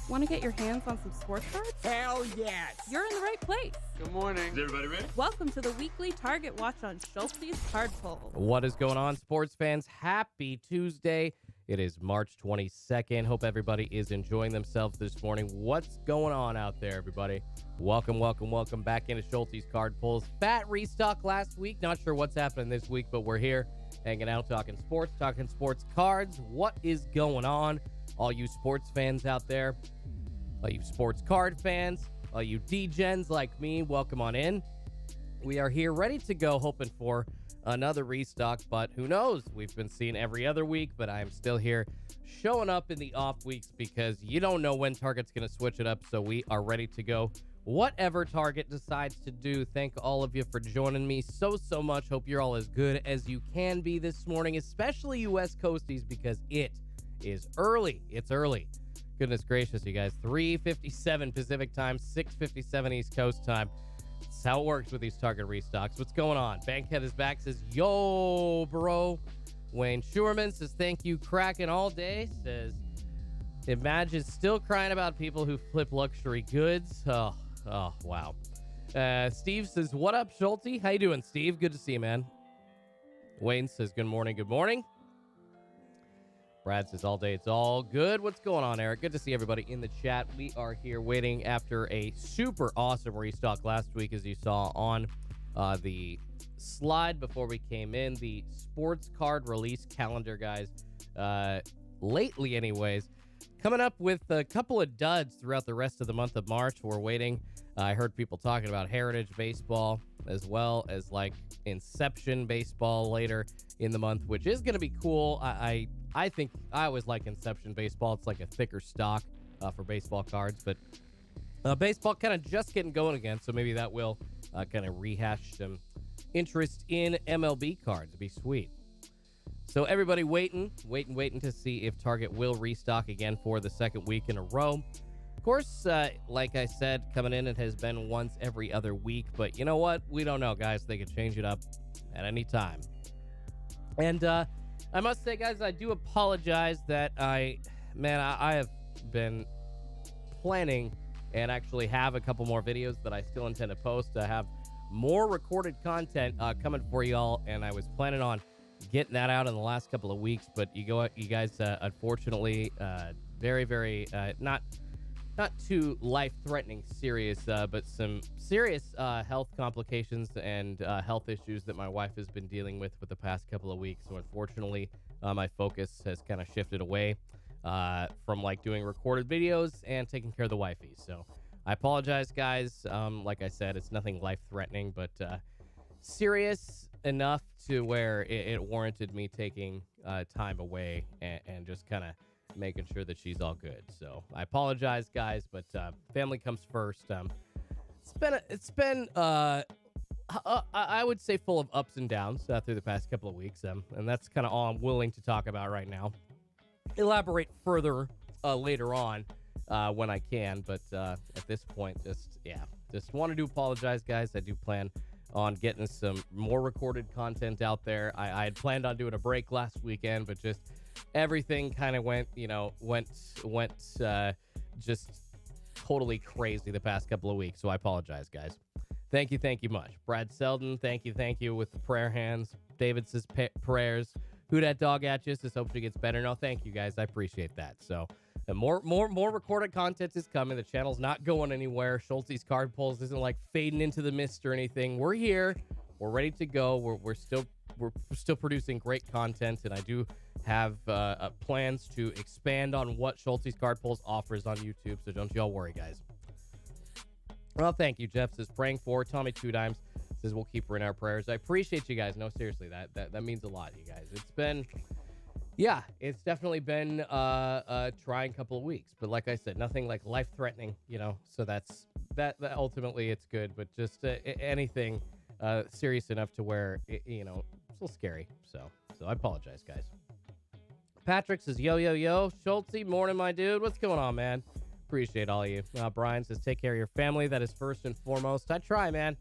Want to get your hands on some sports cards? Hell yes! You're in the right place. Good morning. Is everybody ready? Welcome to the weekly Target Watch on Schultz's Card Pull. What is going on, sports fans? Happy Tuesday. It is March 22nd. Hope everybody is enjoying themselves this morning. What's going on out there, everybody? Welcome back into Schultz's Card Pulls. Fat restock last week. Not sure what's happening this week, but we're here hanging out, talking sports cards. What is going on? All you sports fans out there, all you sports card fans, all you D-gens like me, welcome on in. We are here ready to go, hoping for another restock, but who knows? We've been seeing every other week, but I'm still here showing up in the off weeks because you don't know when Target's going to switch it up, so we are ready to go. Whatever Target decides to do, thank all of you for joining me so much. Hope you're all as good as you can be this morning, especially you West Coasties, because it is early. It's early. Goodness gracious, you guys. 3:57 Pacific time, 6:57 East Coast time. That's how it works with these Target restocks. What's going on? Bankhead is back, says, yo, bro. Wayne Schurman says, thank you, cracking all day. Says, Imagine still crying about people who flip luxury goods. Oh, wow. Steve says, what up, Schulte? How you doing, Steve? Good to see you, man. Wayne says, good morning, good morning. Brad says, all day, it's all good. What's going on, Eric? Good to see everybody in the chat. We are here waiting after a super awesome restock last week, as you saw on the slide before we came in. The sports card release calendar, guys, lately anyways, coming up with a couple of duds throughout the rest of the month of March. We're waiting. I heard people talking about Heritage Baseball as well as like Inception Baseball later in the month, which is going to be cool. I think I always like Inception Baseball. It's like a thicker stock for baseball cards, but baseball kind of just getting going again, so maybe that will kind of rehash some interest in MLB cards. It'd be sweet. So everybody waiting to see if Target will restock again for the second week in a row. Of course, like I said, coming in, it has been once every other week, but you know what? We don't know, guys. They could change it up at any time. And I must say, guys, I do apologize that I have been planning and actually have a couple more videos that I still intend to post. I have more recorded content coming for y'all, and I was planning on getting that out in the last couple of weeks, but you guys, unfortunately, very, not too life-threatening serious, but some serious health complications and health issues that my wife has been dealing with the past couple of weeks. So unfortunately, my focus has kind of shifted away from like doing recorded videos and taking care of the wifey. So I apologize, guys. Like I said, it's nothing life-threatening, but serious enough to where it warranted me taking time away and just kind of making sure that she's all good. So I apologize, guys, but family comes first. It's been I would say full of ups and downs through the past couple of weeks, and that's kind of all I'm willing to talk about right now. Elaborate further later on when I can, but at this point, just wanted to apologize, guys. I do plan on getting some more recorded content out there. I had planned on doing a break last weekend, but just everything kind of went just totally crazy the past couple of weeks. So I apologize, guys. Thank you much. Brad Selden, thank you with the prayer hands. David says prayers. Who that dog at you? Just hope she gets better. No, thank you, guys. I appreciate that. So more recorded content is coming. The channel's not going anywhere. Schultz's card pulls isn't like fading into the mist or anything. We're here. We're ready to go. We're still producing great content, and I do have plans to expand on what Schultz's card pulls offers on YouTube. So don't y'all worry, guys. Well, thank you. Jeff says praying for Tommy 2 Dimes. Says we'll keep her in our prayers. I appreciate you guys. No, seriously, that means a lot, you guys. It's definitely been a trying couple of weeks, but like I said, nothing like life-threatening, so that ultimately it's good, but just anything serious enough to where it's a little scary. So I apologize, guys. Patrick says yo Schultze, morning, my dude. What's going on, man? Appreciate all of you. Brian says take care of your family. That is first and foremost. I try, man.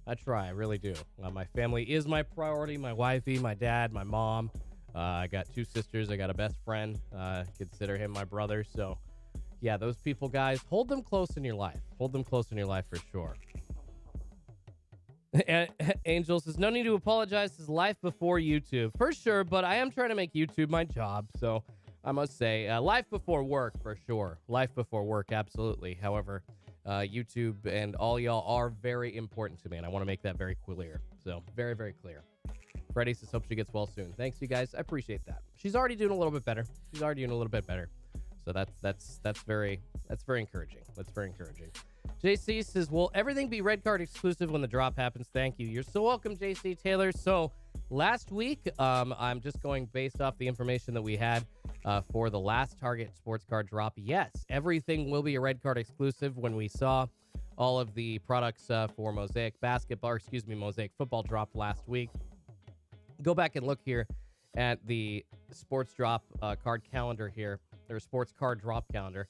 I really do. My family is my priority. My wifey, my dad, my mom. I got 2 sisters. I got a best friend. Consider him my brother. So, yeah, those people, guys, hold them close in your life. Hold them close in your life for sure. Angel says, no need to apologize. This is life before YouTube. For sure, but I am trying to make YouTube my job. So, I must say, life before work for sure. Life before work, absolutely. However, YouTube and all y'all are very important to me, and I want to make that very clear. So, very, very clear. Freddie says, hope she gets well soon. Thanks, you guys. I appreciate that. She's already doing a little bit better. So that's very encouraging. That's very encouraging. JC says, will everything be red card exclusive when the drop happens? Thank you. You're so welcome, JC Taylor. So last week, I'm just going based off the information that we had for the last Target sports card drop. Yes, everything will be a red card exclusive. When we saw all of the products for Mosaic football drop last week, go back and look here at the sports drop card calendar here. There's sports card drop calendar.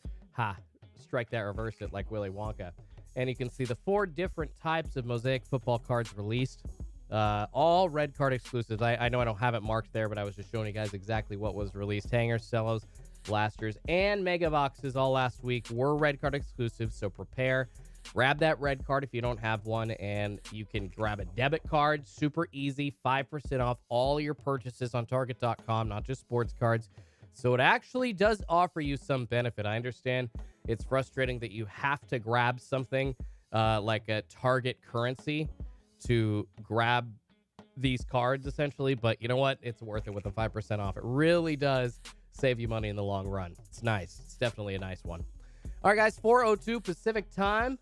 Strike that, reverse it like Willy Wonka. And you can see the 4 different types of Mosaic football cards released. All red card exclusives. I know I don't have it marked there, but I was just showing you guys exactly what was released. Hangers, cellos, blasters, and mega boxes all last week were red card exclusives. So prepare. Grab that red card if you don't have one, and you can grab a debit card. Super easy. 5% off all your purchases on Target.com, not just sports cards. So it actually does offer you some benefit. I understand it's frustrating that you have to grab something like a Target currency to grab these cards, essentially. But you know what? It's worth it with the 5% off. It really does save you money in the long run. It's nice. It's definitely a nice one. All right, guys, 4:02 Pacific time.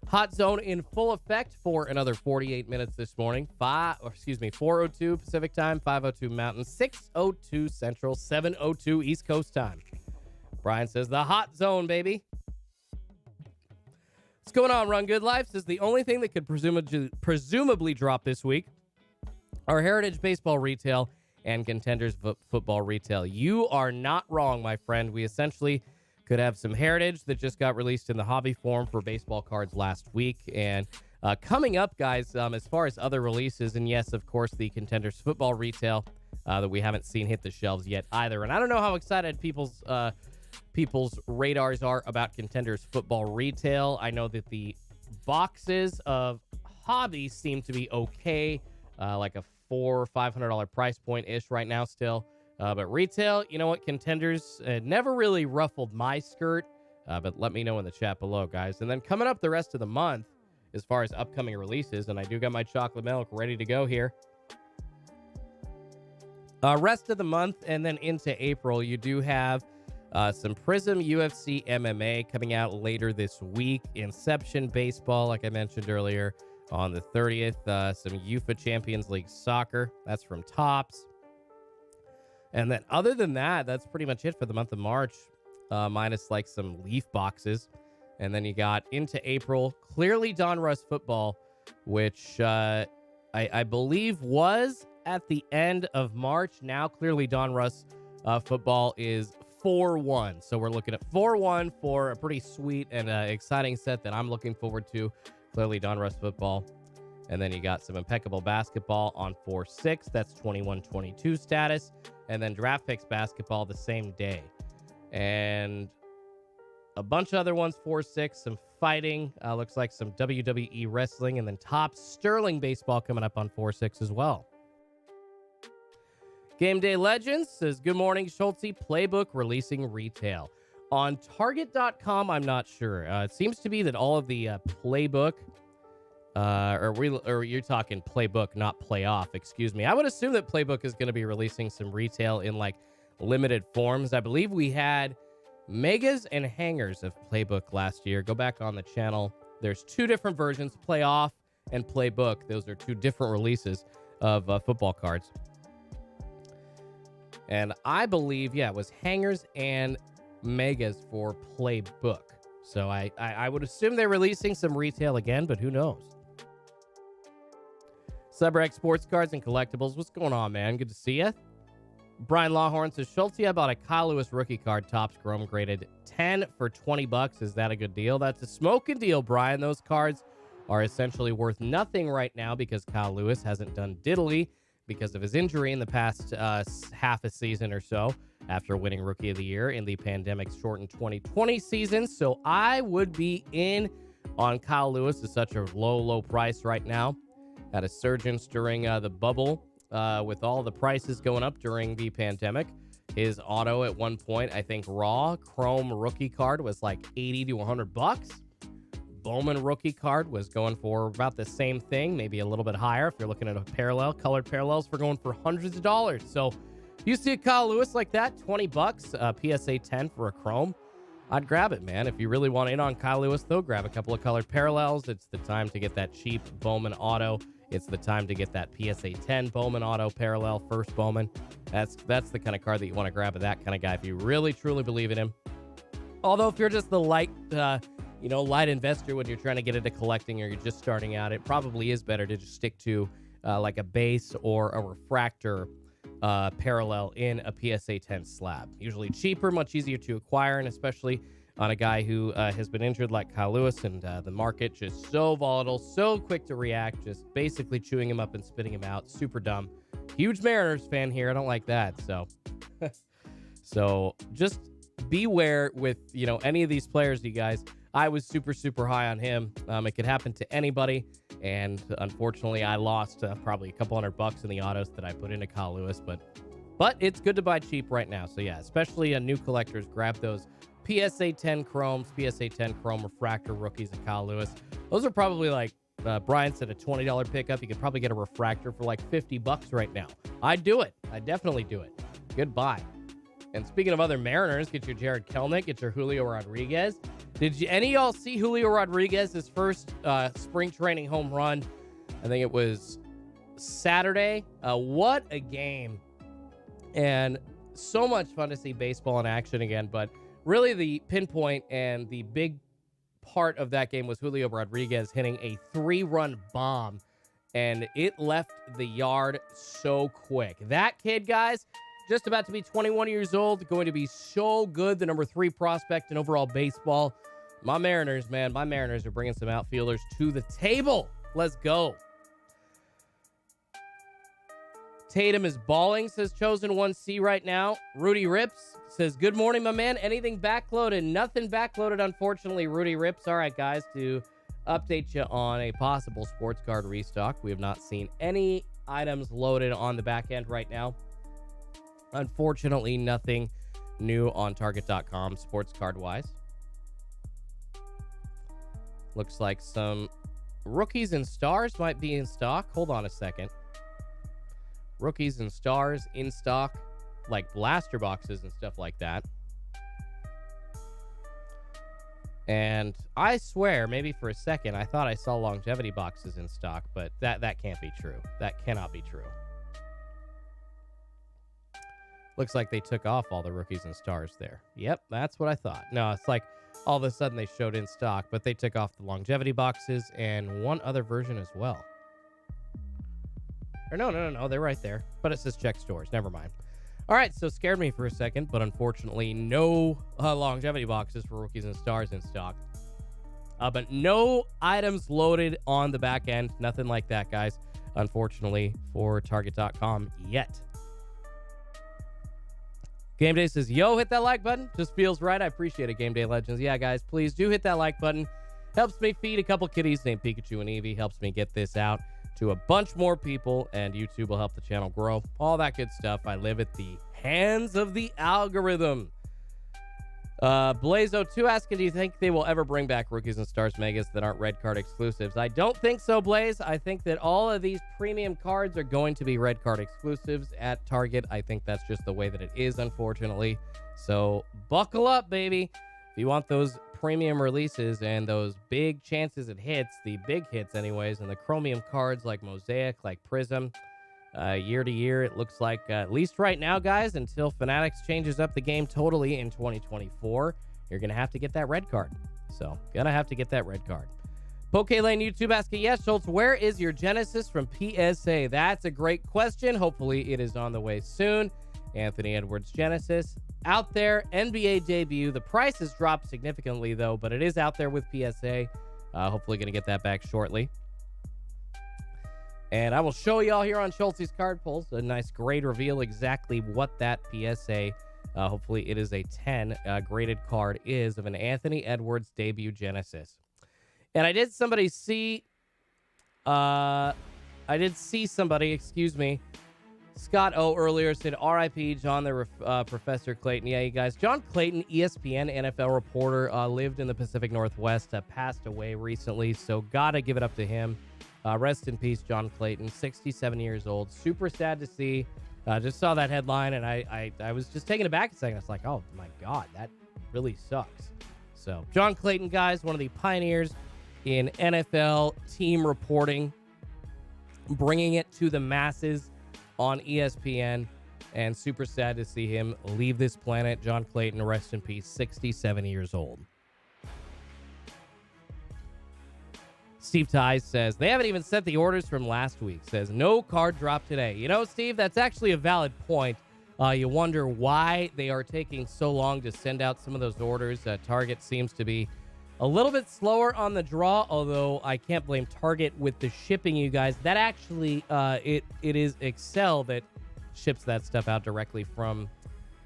Hot zone in full effect for another 48 minutes this morning. 4:02 Pacific time, 5:02 Mountain, 6:02 Central, 7:02 East Coast time. Brian says the hot zone, baby. What's going on, Run Good Life? Says the only thing that could presumably drop this week are Heritage Baseball Retail and Contenders Football Retail. You are not wrong, my friend. We essentially could have some Heritage that just got released in the hobby form for baseball cards last week. And coming up, guys, as far as other releases, and yes, of course, the Contenders Football Retail that we haven't seen hit the shelves yet either. And I don't know how excited people's radars are about Contenders football retail. I know that the boxes of hobby seem to be okay, like a $400 or $500 price point ish right now still. But retail, you know what, Contenders never really ruffled my skirt. But let me know in the chat below, guys. And then coming up the rest of the month, as far as upcoming releases, and I do got my chocolate milk ready to go here. Rest of the month and then into April, you do have some Prism UFC MMA coming out later this week. Inception Baseball, like I mentioned earlier, on the 30th. Some UEFA Champions League Soccer. That's from Topps. And then other than that, that's pretty much it for the month of March, minus like some Leaf boxes. And then you got into April, clearly Donruss football, which I believe was at the end of March. Now, clearly Donruss football is 4-1. So we're looking at 4-1 for a pretty sweet and exciting set that I'm looking forward to. Clearly Donruss football. And then you got some impeccable basketball on 4-6. That's 21-22 status. And then draft picks basketball the same day. And a bunch of other ones, 4-6, some fighting. Looks like some WWE wrestling. And then top Sterling baseball coming up on 4-6 as well. Game Day Legends says, good morning, Schulte. Playbook releasing retail. On Target.com, I'm not sure. It seems to be that all of the playbook, or you're talking playbook, not playoff, excuse me. I would assume that Playbook is going to be releasing some retail in like limited forms. I believe we had megas and hangers of Playbook last year. Go back on the channel. There's two different versions, Playoff and Playbook. Those are two different releases of football cards. And I believe, yeah, it was hangers and megas for Playbook. So I would assume they're releasing some retail again, but who knows? Subrec Sports Cards and Collectibles. What's going on, man? Good to see you. Brian Lawhorn says, Schulte, I bought a Kyle Lewis rookie card, Topps Chrome graded 10 for $20. Is that a good deal? That's a smoking deal, Brian. Those cards are essentially worth nothing right now because Kyle Lewis hasn't done diddly because of his injury in the past half a season or so after winning Rookie of the Year in the pandemic-shortened 2020 season. So I would be in on Kyle Lewis at such a low price right now. Had a surge during the bubble with all the prices going up during the pandemic. His auto at one point, I think raw Chrome rookie card was like $80 to $100. Bowman rookie card was going for about the same thing, maybe a little bit higher if you're looking at a parallel. Colored parallels for going for hundreds of dollars. So if you see a Kyle Lewis like that, $20, PSA 10 for a Chrome, I'd grab it, man. If you really want in on Kyle Lewis, though, grab a couple of colored parallels. It's the time to get that cheap Bowman auto. It's the time to get that PSA 10 Bowman auto parallel, first Bowman. That's the kind of card that you want to grab of that kind of guy if you really, truly believe in him. Although if you're just the light investor when you're trying to get into collecting or you're just starting out, it probably is better to just stick to like a base or a refractor parallel in a PSA 10 slab. Usually cheaper, much easier to acquire, and especially on a guy who has been injured like Kyle Lewis, and the market just so volatile, so quick to react, just basically chewing him up and spitting him out. Super dumb. Huge Mariners fan here. I don't like that. So just beware with, any of these players, you guys. I was super high on him. It could happen to anybody. And unfortunately, I lost probably a couple $100 in the autos that I put into Kyle Lewis. But it's good to buy cheap right now. So yeah, especially new collectors, grab those PSA 10 Chromes, PSA 10 Chrome Refractor rookies of Kyle Lewis. Those are probably like, Brian said, a $20 pickup. You could probably get a refractor for like $50 right now. I'd do it. I'd definitely do it. Good buy. And speaking of other Mariners, get your Jared Kelenic, get your Julio Rodriguez. Did any of y'all see Julio Rodriguez's first spring training home run? I think it was Saturday. What a game. And so much fun to see baseball in action again. But really the pinpoint and the big part of that game was Julio Rodriguez hitting a 3-run bomb. And it left the yard so quick. That kid, guys, just about to be 21 years old, going to be so good. The number 3 prospect in overall baseball. My Mariners, man. My Mariners are bringing some outfielders to the table. Let's go. Tatum is balling, says Chosen 1C right now. Rudy Rips says, good morning, my man. Anything backloaded? Nothing backloaded, unfortunately, Rudy Rips. All right, guys, to update you on a possible sports card restock. We have not seen any items loaded on the back end right now. Unfortunately, nothing new on Target.com sports card wise. Looks like some rookies and stars might be in stock. Hold on a second. Rookies and stars in stock, like blaster boxes and stuff like that. And I swear, maybe for a second, I thought I saw longevity boxes in stock, but that can't be true. That cannot be true. Looks like they took off all the rookies and stars there. Yep, that's what I thought. No, it's like all of a sudden they showed in stock, but they took off the longevity boxes and one other version as well. Or no, they're right there. But it says check stores. Never mind. All right, so scared me for a second, but unfortunately no longevity boxes for rookies and stars in stock. But no items loaded on the back end. Nothing like that, guys, unfortunately, for Target.com yet. Game Day says, yo, hit that like button. Just feels right. I appreciate it, Game Day Legends. Yeah, guys, please do hit that like button. Helps me feed a couple kitties named Pikachu and Eevee. Helps me get this out to a bunch more people, and YouTube will help the channel grow. All that good stuff. I live at the hands of the algorithm. Blazo2 asking, do you think they will ever bring back Rookies and Stars Megas that aren't red card exclusives? I don't think so, Blaze. I think that all of these premium cards are going to be red card exclusives at Target. I think that's just the way that it is, unfortunately. So buckle up, baby. If you want those premium releases and those big chances at hits, the big hits anyways, and the chromium cards like Mosaic, like Prism, year to year, it looks like, at least right now, guys, until Fanatics changes up the game totally in 2024, you're going to have to get that red card. So, going to have to get that red card. PokéLane YouTube asking, yes, Schultz, where is your Genesis from PSA? That's a great question. Hopefully it is on the way soon. Anthony Edwards Genesis out there, NBA debut. The price has dropped significantly, though, but it is out there with PSA. Hopefully going to get that back shortly. And I will show y'all here on Schultz's card pulls a nice grade reveal exactly what that PSA, hopefully it is a 10 graded card, is of an Anthony Edwards debut Genesis. And I did see somebody, excuse me, Scott O earlier said, R.I.P. John the Professor Clayton. Yeah, you guys. John Clayton, ESPN NFL reporter, lived in the Pacific Northwest, passed away recently, so gotta give it up to him. Rest in peace, John Clayton, 67 years old. Super sad to see. Just saw that headline, and I was just taken aback a second. I was like, oh, my God, that really sucks. So, John Clayton, guys, one of the pioneers in NFL team reporting, bringing it to the masses on ESPN, and super sad to see him leave this planet. John Clayton, rest in peace, 67 years old. Steve Ties says, they haven't even sent the orders from last week. Says, no card drop today. You know, Steve, that's actually a valid point. You wonder why they are taking so long to send out some of those orders. Target seems to be a little bit slower on the draw, although I can't blame Target with the shipping, you guys. That actually, it is Excel that ships that stuff out directly from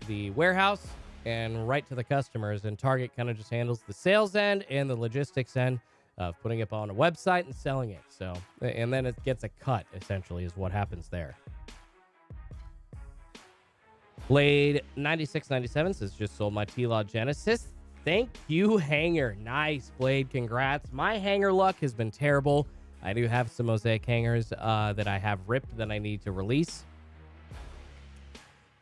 the warehouse and right to the customers, and Target kind of just handles the sales end and the logistics end of putting it on a website and selling it. So, and then it gets a cut, essentially, is what happens there. Blade 9697 says, just sold my T-Law Genesis. Thank you, Hanger. Nice, Blade. Congrats. My hanger luck has been terrible. I do have some Mosaic hangers that I have ripped that I need to release.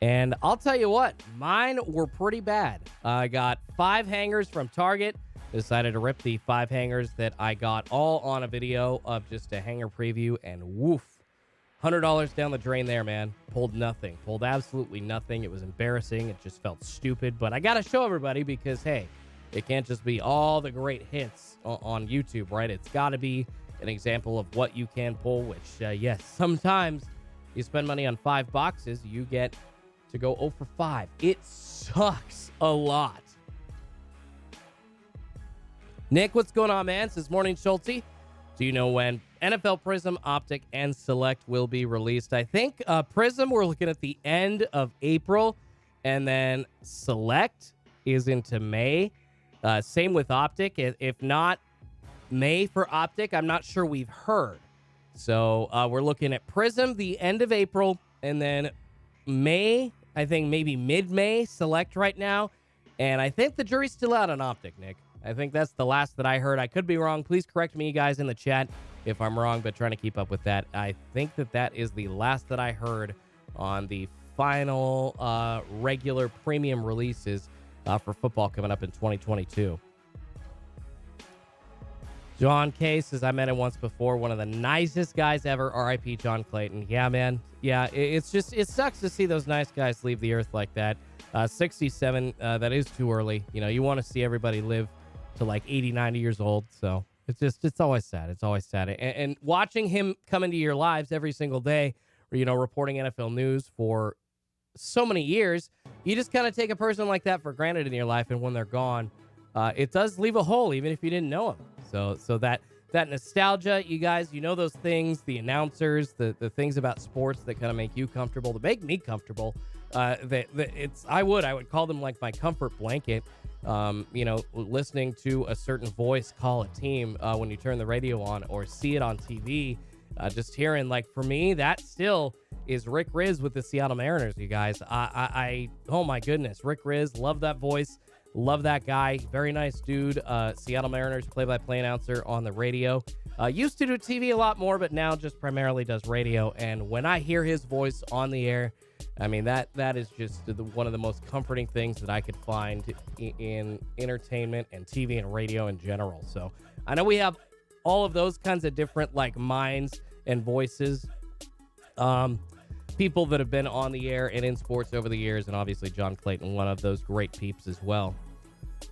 And I'll tell you what, mine were pretty bad. I got 5 hangers from Target. Decided to rip the 5 hangers that I got all on a video of just a hanger preview, and woof. $100 down the drain there, man. Pulled nothing. Pulled absolutely nothing. It was embarrassing. It just felt stupid. But I got to show everybody because, hey, it can't just be all the great hits on YouTube, right? It's got to be an example of what you can pull, which, yes, sometimes you spend money on 5 boxes, you get to go 0 for 5. It sucks a lot. Nick, what's going on, man? Says, morning, Schulte. Do you know when NFL Prism, Optic, and Select will be released. I think Prism, we're looking at the end of April, and then Select is into May. Same with Optic. If not May for Optic, I'm not sure we've heard. So we're looking at Prism the end of April, and then May, I think maybe mid-May, Select right now. And I think the jury's still out on Optic, Nick. I think that's the last that I heard. I could be wrong. Please correct me, you guys, in the chat if I'm wrong, but trying to keep up with that. I think that is the last that I heard on the final regular premium releases for football coming up in 2022. John K says, I met him once before. One of the nicest guys ever. R.I.P. John Clayton. Yeah, man. Yeah, it sucks to see those nice guys leave the earth like that. 67, that is too early. You know, you want to see everybody live to like 80, 90 years old. So it's always sad. It's always sad. And watching him come into your lives every single day, you know, reporting NFL news for so many years, you just kind of take a person like that for granted in your life. And when they're gone, it does leave a hole, even if you didn't know him. So that nostalgia, you guys, you know those things, the announcers, the things about sports that kind of make you comfortable, that make me comfortable. I would call them like my comfort blanket. You know, listening to a certain voice call a team when you turn the radio on or see it on TV, just hearing, like, for me, that still is Rick Riz with the Seattle Mariners, you guys. Oh my goodness, Rick Riz, love that voice. Love that guy. Very nice dude. Seattle Mariners play-by-play announcer on the radio. Used to do TV a lot more, but now just primarily does radio. And when I hear his voice on the air, I mean, that is just one of the most comforting things that I could find in entertainment and TV and radio in general. So I know we have all of those kinds of different, like, minds and voices. People that have been on the air and in sports over the years, and obviously John Clayton, one of those great peeps as well.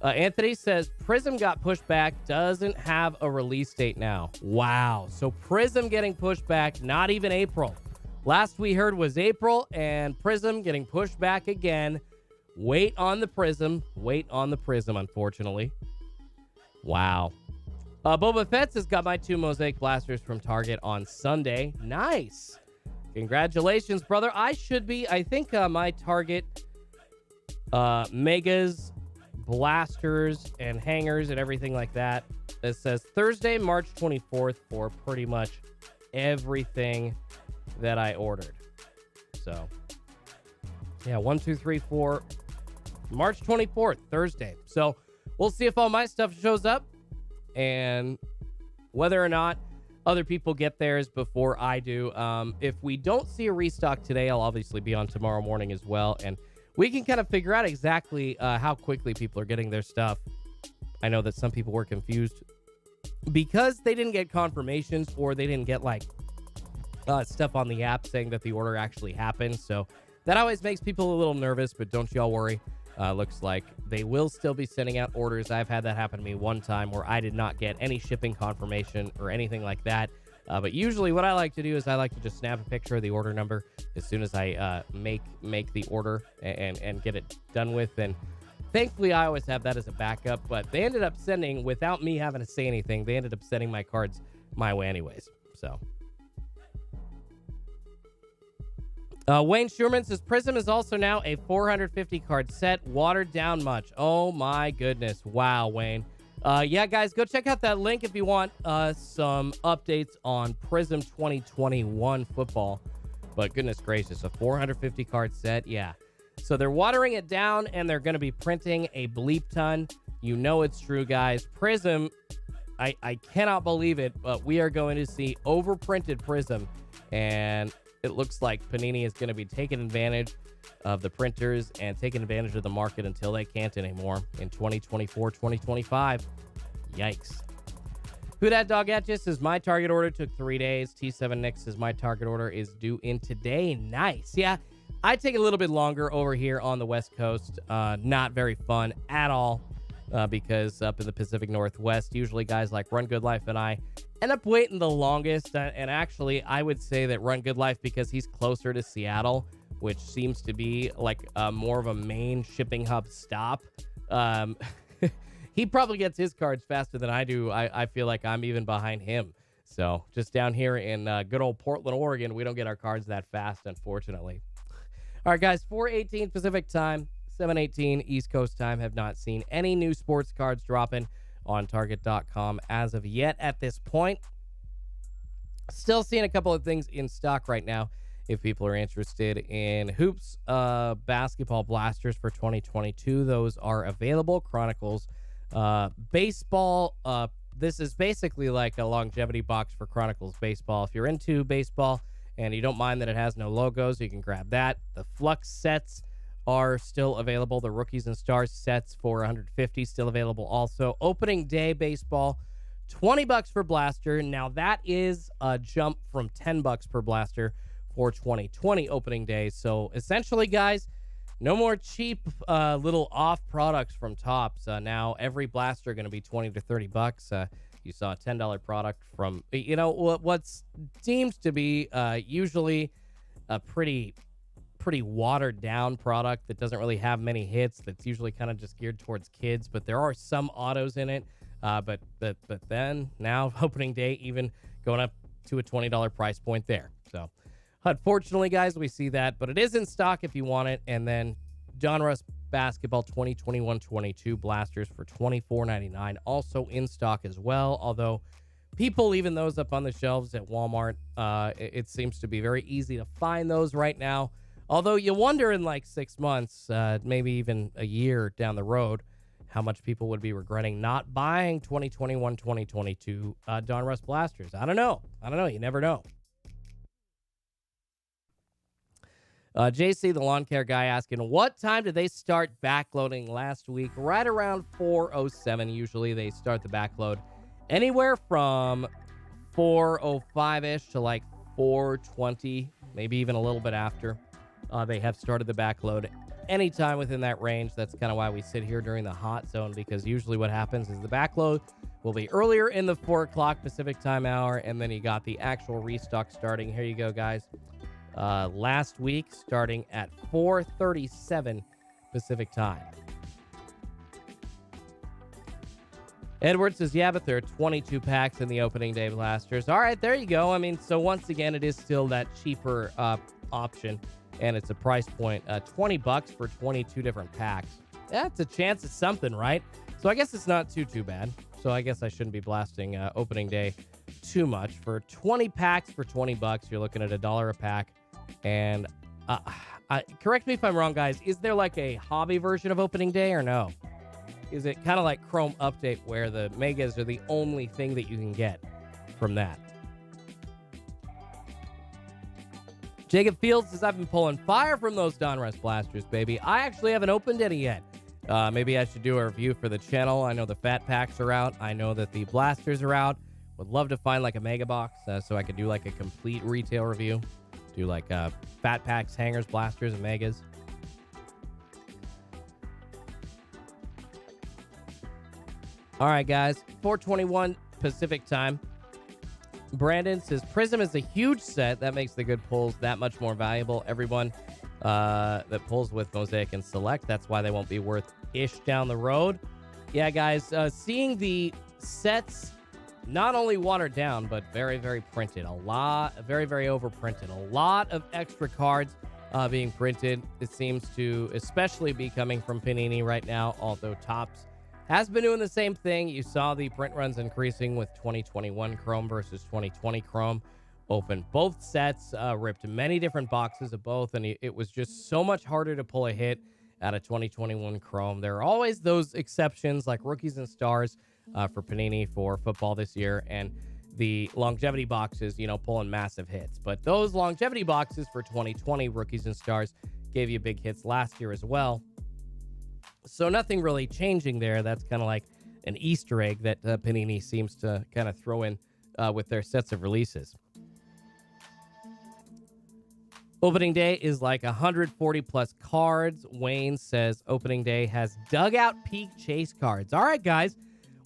Anthony says, Prism got pushed back, doesn't have a release date now. Wow. So Prism getting pushed back, not even April. Last we heard was April, and Prism getting pushed back again. Wait on the Prism, unfortunately. Wow. Boba Fett has got my 2 Mosaic Blasters from Target on Sunday. Nice. Congratulations, brother. I think my Target Megas, blasters, and hangers and everything like that. It says Thursday, March 24th for pretty much everything that I ordered. So, yeah, 1, 2, 3, 4. March 24th, Thursday. So, we'll see if all my stuff shows up and whether or not other people get theirs before I do. If we don't see a restock today, I'll obviously be on tomorrow morning as well. And we can kind of figure out exactly how quickly people are getting their stuff. I know that some people were confused because they didn't get confirmations or they didn't get like stuff on the app saying that the order actually happened. So that always makes people a little nervous, but don't y'all worry. Looks like they will still be sending out orders. I've had that happen to me one time where I did not get any shipping confirmation or anything like that. But usually what I like to do is I like to just snap a picture of the order number as soon as I make the order and get it done with. And thankfully, I always have that as a backup. But they ended up sending, without me having to say anything, they ended up sending my cards my way anyways. So Wayne Sherman says, Prism is also now a 450 card set, watered down much. Oh my goodness. Wow, Wayne. Yeah, guys, go check out that link if you want some updates on Prism 2021 football. But goodness gracious, a 450 card set. Yeah. So they're watering it down and they're going to be printing a bleep ton. You know it's true, guys. Prism, I cannot believe it, but we are going to see overprinted Prism. And it looks like Panini is going to be taking advantage of the printers and taking advantage of the market until they can't anymore in 2024, 2025. Yikes. Who Dat Dog at you says, my target order took 3 days. T7 Nick says, my target order is due in today. Nice. Yeah, I take a little bit longer over here on the West Coast. Not very fun at all because up in the Pacific Northwest, usually guys like Run Good Life and I end up waiting the longest. And actually, I would say that Run Good Life, because he's closer to Seattle, which seems to be like more of a main shipping hub stop. He probably gets his cards faster than I do. I feel like I'm even behind him. So just down here in good old Portland, Oregon, we don't get our cards that fast, unfortunately. All right, guys, 4:18 Pacific time, 7:18 East Coast time. Have not seen any new sports cards dropping on Target.com as of yet at this point. Still seeing a couple of things in stock right now. If people are interested in hoops, basketball blasters for 2022, those are available. Chronicles, baseball. This is basically like a longevity box for Chronicles baseball. If you're into baseball and you don't mind that it has no logos, you can grab that. The Flux sets are still available. The Rookies and Stars sets for 150 still available also. Opening day baseball, $20 for blaster. Now that is a jump from $10 per blaster for 2020 opening day. So essentially, guys, no more cheap little off products from Topps. Now every blaster going to be $20 to $30. You saw a $10 product from, what seems to be usually a pretty watered down product that doesn't really have many hits. That's usually kind of just geared towards kids, but there are some autos in it. But then now opening day even going up to a $20 price point there. So unfortunately, guys, we see that, but it is in stock if you want it. And then Donruss Basketball 2021-22 blasters for $24.99, also in stock as well. Although people leaving those up on the shelves at Walmart, it seems to be very easy to find those right now. Although you wonder in like 6 months, maybe even a year down the road, how much people would be regretting not buying 2021-2022 Donruss blasters. I don't know. You never know. JC, the lawn care guy, asking, what time did they start backloading last week? Right around 4:07. Usually they start the backload anywhere from 4:05-ish to like 4:20, maybe even a little bit after. They have started the backload anytime within that range. That's kind of why we sit here during the hot zone, because usually what happens is the backload will be earlier in the 4 o'clock Pacific time hour, and then you got the actual restock starting. Here you go, guys. Last week, starting at 4:37 Pacific time. Edward says, yeah, but there are 22 packs in the opening day blasters. All right, there you go. I mean, so once again, it is still that cheaper option, and it's a price point, $20 for 22 different packs. That's a chance at something, right? So I guess it's not too bad. So I guess I shouldn't be blasting opening day too much. For 20 packs for $20, you're looking at $1 a pack. And correct me if I'm wrong, guys. Is there like a hobby version of opening day or no? Is it kind of like Chrome Update where the megas are the only thing that you can get from that? Jacob Fields says, I've been pulling fire from those Donruss blasters, baby. I actually haven't opened any yet. Maybe I should do a review for the channel. I know the fat packs are out. I know that the blasters are out. Would love to find like a mega box so I could do like a complete retail review. Do like fat packs, hangers, blasters, and megas. All right, guys. 4:21 Pacific time. Brandon says, Prism is a huge set. That makes the good pulls that much more valuable. Everyone that pulls with Mosaic and Select, that's why they won't be worth-ish down the road. Yeah, guys, seeing the sets not only watered down, but very, very printed. Very, very overprinted. A lot of extra cards being printed. It seems to especially be coming from Panini right now, although Topps has been doing the same thing. You saw the print runs increasing with 2021 Chrome versus 2020 Chrome. Opened both sets, ripped many different boxes of both, and it was just so much harder to pull a hit out of 2021 Chrome. There are always those exceptions like Rookies and Stars for Panini for football this year, and the longevity boxes, pulling massive hits. But those longevity boxes for 2020 Rookies and Stars gave you big hits last year as well. So nothing really changing there. That's kind of like an Easter egg that Panini seems to kind of throw in with their sets of releases. Opening day is like 140 plus cards. Wayne says opening day has dugout peak chase cards. All right, guys.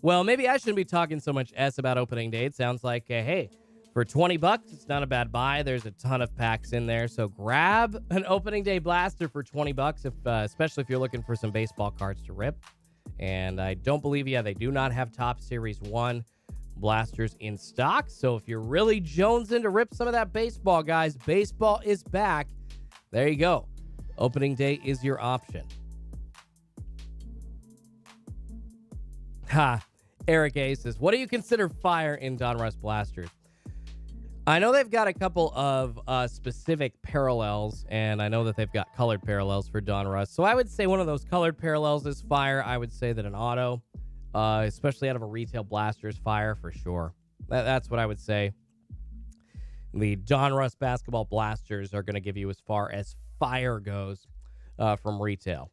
Well, maybe I shouldn't be talking so much S about opening day. It sounds like, hey, for $20, it's not a bad buy. There's a ton of packs in there. So grab an opening day blaster for $20, especially if you're looking for some baseball cards to rip. And I don't believe, they do not have Top Series 1 blasters in stock. So if you're really jonesing to rip some of that baseball, guys, baseball is back. There you go. Opening day is your option. Eric A says, what do you consider fire in Donruss blasters? I know they've got a couple of specific parallels, and I know that they've got colored parallels for Donruss. So I would say one of those colored parallels is fire. I would say that an auto, especially out of a retail blaster, is fire for sure. That's what I would say. The Donruss basketball blasters are going to give you as far as fire goes from retail.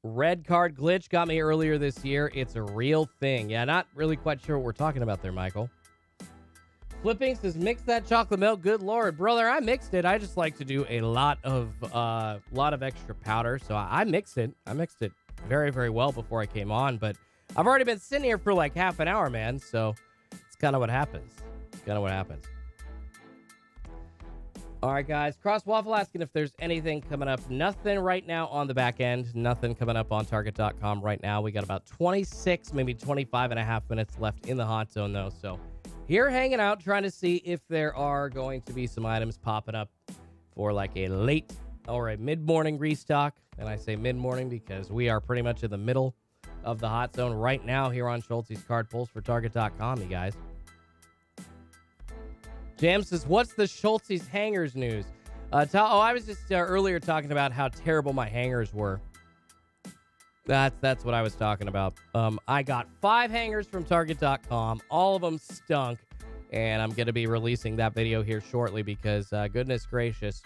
Red card glitch got me earlier this year. It's a real thing. Yeah, not really quite sure what we're talking about there, Michael. Flipping says, mix that chocolate milk. Good Lord, brother, I mixed it. I just like to do a lot of extra powder. So I mixed it. I mixed it very, very well before I came on. But I've already been sitting here for like half an hour, man. So it's kind of what happens. All right, guys. Cross Waffle asking if there's anything coming up. Nothing right now on the back end. Nothing coming up on Target.com right now. We got about 26, maybe 25 and a half minutes left in the hot zone, though. So here hanging out, trying to see if there are going to be some items popping up for like a late or a mid-morning restock. And I say mid-morning because we are pretty much in the middle of the hot zone right now here on Schultz's Card Pulls for Target.com, you guys. Jam says, what's the Schultz's hangers news? I was just earlier talking about how terrible my hangers were. That's what I was talking about. I got 5 hangers from Target.com. All of them stunk. And I'm going to be releasing that video here shortly because, goodness gracious,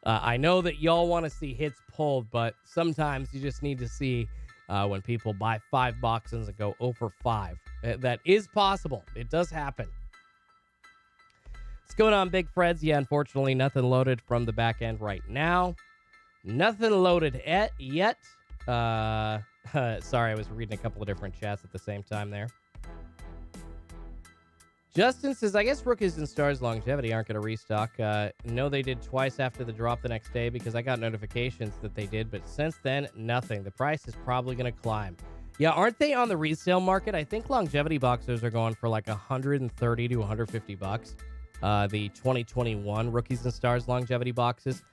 I know that y'all want to see hits pulled, but sometimes you just need to see when people buy 5 boxes and go 0 for 5. That is possible. It does happen. What's going on, Big Freds? Yeah, unfortunately, nothing loaded from the back end right now. Nothing loaded yet. Sorry, I was reading a couple of different chats at the same time there. Justin says, I guess Rookies and Stars Longevity aren't going to restock. No, they did twice after the drop the next day because I got notifications that they did, but since then, nothing. The price is probably going to climb. Yeah, aren't they on the resale market? I think longevity boxes are going for like $130 to $150. The 2021 Rookies and Stars longevity boxes.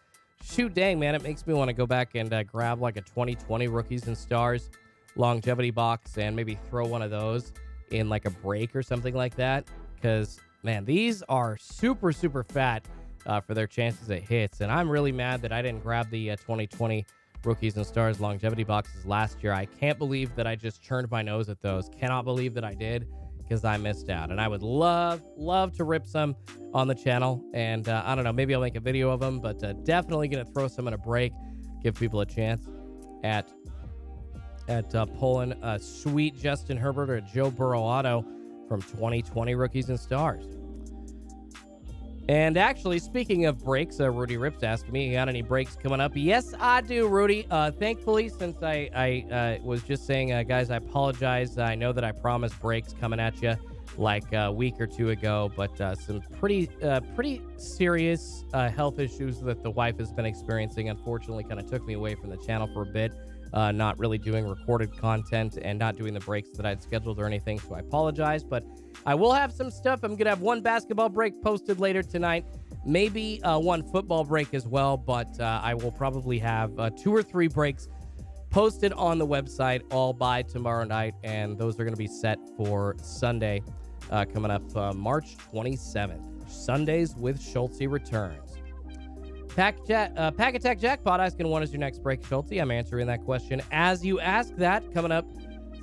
Shoot, dang, man, it makes me want to go back and grab like a 2020 Rookies and Stars longevity box and maybe throw one of those in like a break or something like that. Because, man, these are super, super fat for their chances at hits. And I'm really mad that I didn't grab the 2020 Rookies and Stars longevity boxes last year. I can't believe that I just turned my nose at those. Cannot believe that I did. Because I missed out. And I would love to rip some on the channel. And I don't know, maybe I'll make a video of them, but definitely going to throw some in a break, give people a chance at pulling a sweet Justin Herbert or Joe Burrow auto from 2020 Rookies and Stars. And actually, speaking of breaks, Rudy Rips asking me, you got any breaks coming up? Yes, I do, Rudy. Thankfully, since I was just saying, guys, I apologize. I know that I promised breaks coming at you like a week or two ago, but some pretty serious health issues that the wife has been experiencing, unfortunately, kind of took me away from the channel for a bit. Not really doing recorded content and not doing the breaks that I'd scheduled or anything, so I apologize, but I will have some stuff. I'm going to have one basketball break posted later tonight, maybe one football break as well, but I will probably have 2 or 3 breaks posted on the website all by tomorrow night, and those are going to be set for Sunday coming up March 27th. Sundays with Schultz returns. Pack Attack Jackpot asking, when is your next break, Schultz? I'm answering that question as you ask that. Coming up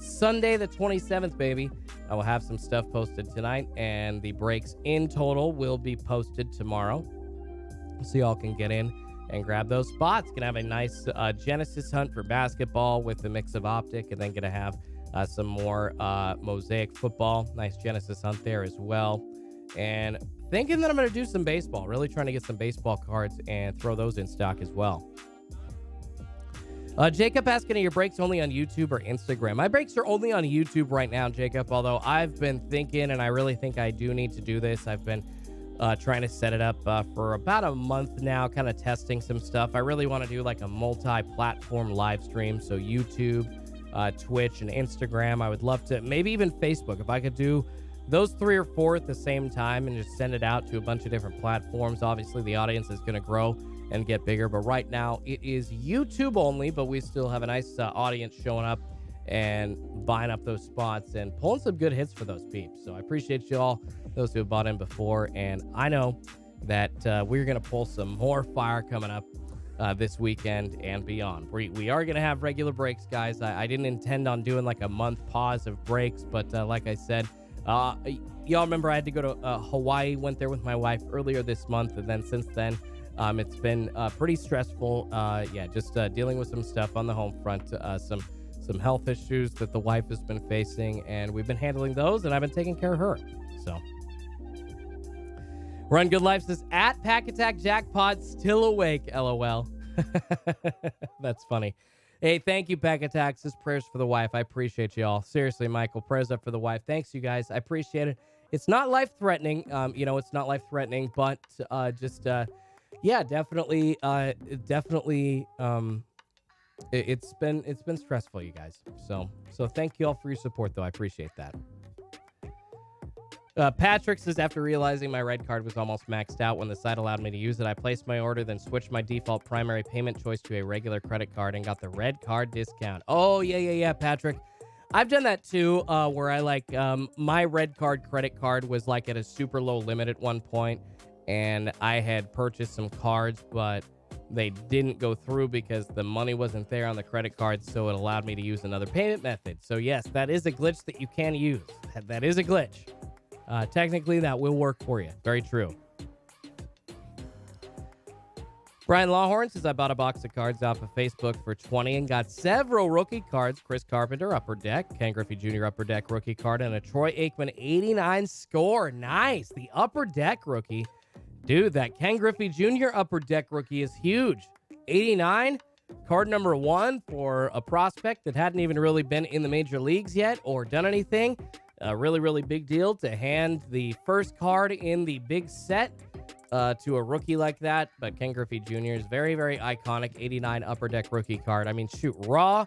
Sunday the 27th, baby. I will have some stuff posted tonight, and the breaks in total will be posted tomorrow. So y'all can get in and grab those spots. Gonna have a nice Genesis hunt for basketball with a mix of Optic, and then gonna have some more Mosaic football. Nice Genesis hunt there as well. And thinking that I'm going to do some baseball. Really trying to get some baseball cards and throw those in stock as well. Jacob asking, are your breaks only on YouTube or Instagram? My breaks are only on YouTube right now, Jacob, although I've been thinking, and I really think I do need to do this. I've been trying to set it up for about a month now, kind of testing some stuff. I really want to do like a multi-platform live stream, so YouTube, Twitch and Instagram. I would love to, maybe even Facebook, if I could do those 3 or 4 at the same time and just send it out to a bunch of different platforms. Obviously, the audience is going to grow and get bigger, but right now it is YouTube only, but we still have a nice audience showing up and buying up those spots and pulling some good hits for those peeps. So I appreciate you all, those who have bought in before, and I know that we're going to pull some more fire coming up this weekend and beyond. We are going to have regular breaks, guys. I didn't intend on doing like a month pause of breaks, but like I said, y'all remember I had to go to Hawaii, went there with my wife earlier this month, and then since then, it's been pretty stressful. Just dealing with some stuff on the home front, some health issues that the wife has been facing, and we've been handling those, and I've been taking care of her. So, Run Good Life says, at Pack Attack Jackpot, still awake, LOL. That's funny. Hey, thank you, Pack Attack. Says prayers for the wife. I appreciate you all. Seriously, Michael, prayers up for the wife. Thanks, you guys. I appreciate it. It's not life-threatening. It's not life-threatening, but definitely, it's been stressful, you guys. So thank you all for your support, though. I appreciate that. Patrick says, after realizing my red card was almost maxed out when the site allowed me to use it, I placed my order, then switched my default primary payment choice to a regular credit card and got the red card discount. Oh, yeah, Patrick. I've done that too, where I my red card credit card was like at a super low limit at one point, and I had purchased some cards, but they didn't go through because the money wasn't there on the credit card, so it allowed me to use another payment method. So yes, that is a glitch that you can use. That is a glitch. Technically, that will work for you. Very true. Brian Lawhorn says, I bought a box of cards off of Facebook for $20 and got several rookie cards. Chris Carpenter, Upper Deck. Ken Griffey Jr., Upper Deck rookie card. And a Troy Aikman 89 score. Nice. The Upper Deck rookie. Dude, that Ken Griffey Jr. Upper Deck rookie is huge. 89. Card number 1 for a prospect that hadn't even really been in the major leagues yet or done anything. A really, really big deal to hand the first card in the big set to a rookie like that. But Ken Griffey Jr. is very, very iconic. 89 Upper Deck rookie card. I mean, shoot, raw,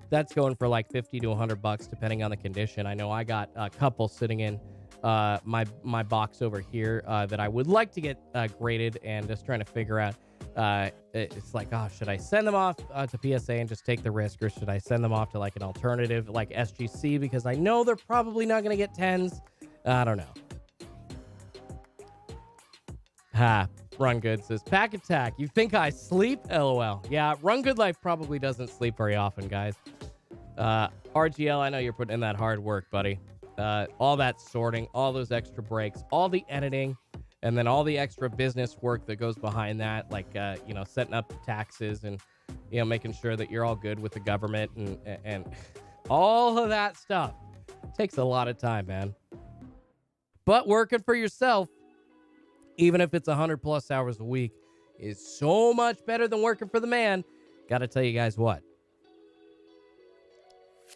that's going for like $50 to $100 depending on the condition. I know I got a couple sitting in my box over here that I would like to get graded, and just trying to figure out. It's like, should I send them off to PSA and just take the risk, or should I send them off to like an alternative like SGC, because I know they're probably not going to get 10s. I don't know. Run Good says, Pack Attack, you think I sleep? LOL. Yeah, Run Good Life probably doesn't sleep very often, guys. RGL, I know you're putting in that hard work, buddy. All that sorting, all those extra breaks, all the editing, and then all the extra business work that goes behind that, like, setting up taxes and, making sure that you're all good with the government and all of that stuff. It takes a lot of time, man. But working for yourself, even if it's 100+ hours a week, is so much better than working for the man. Got to tell you guys what.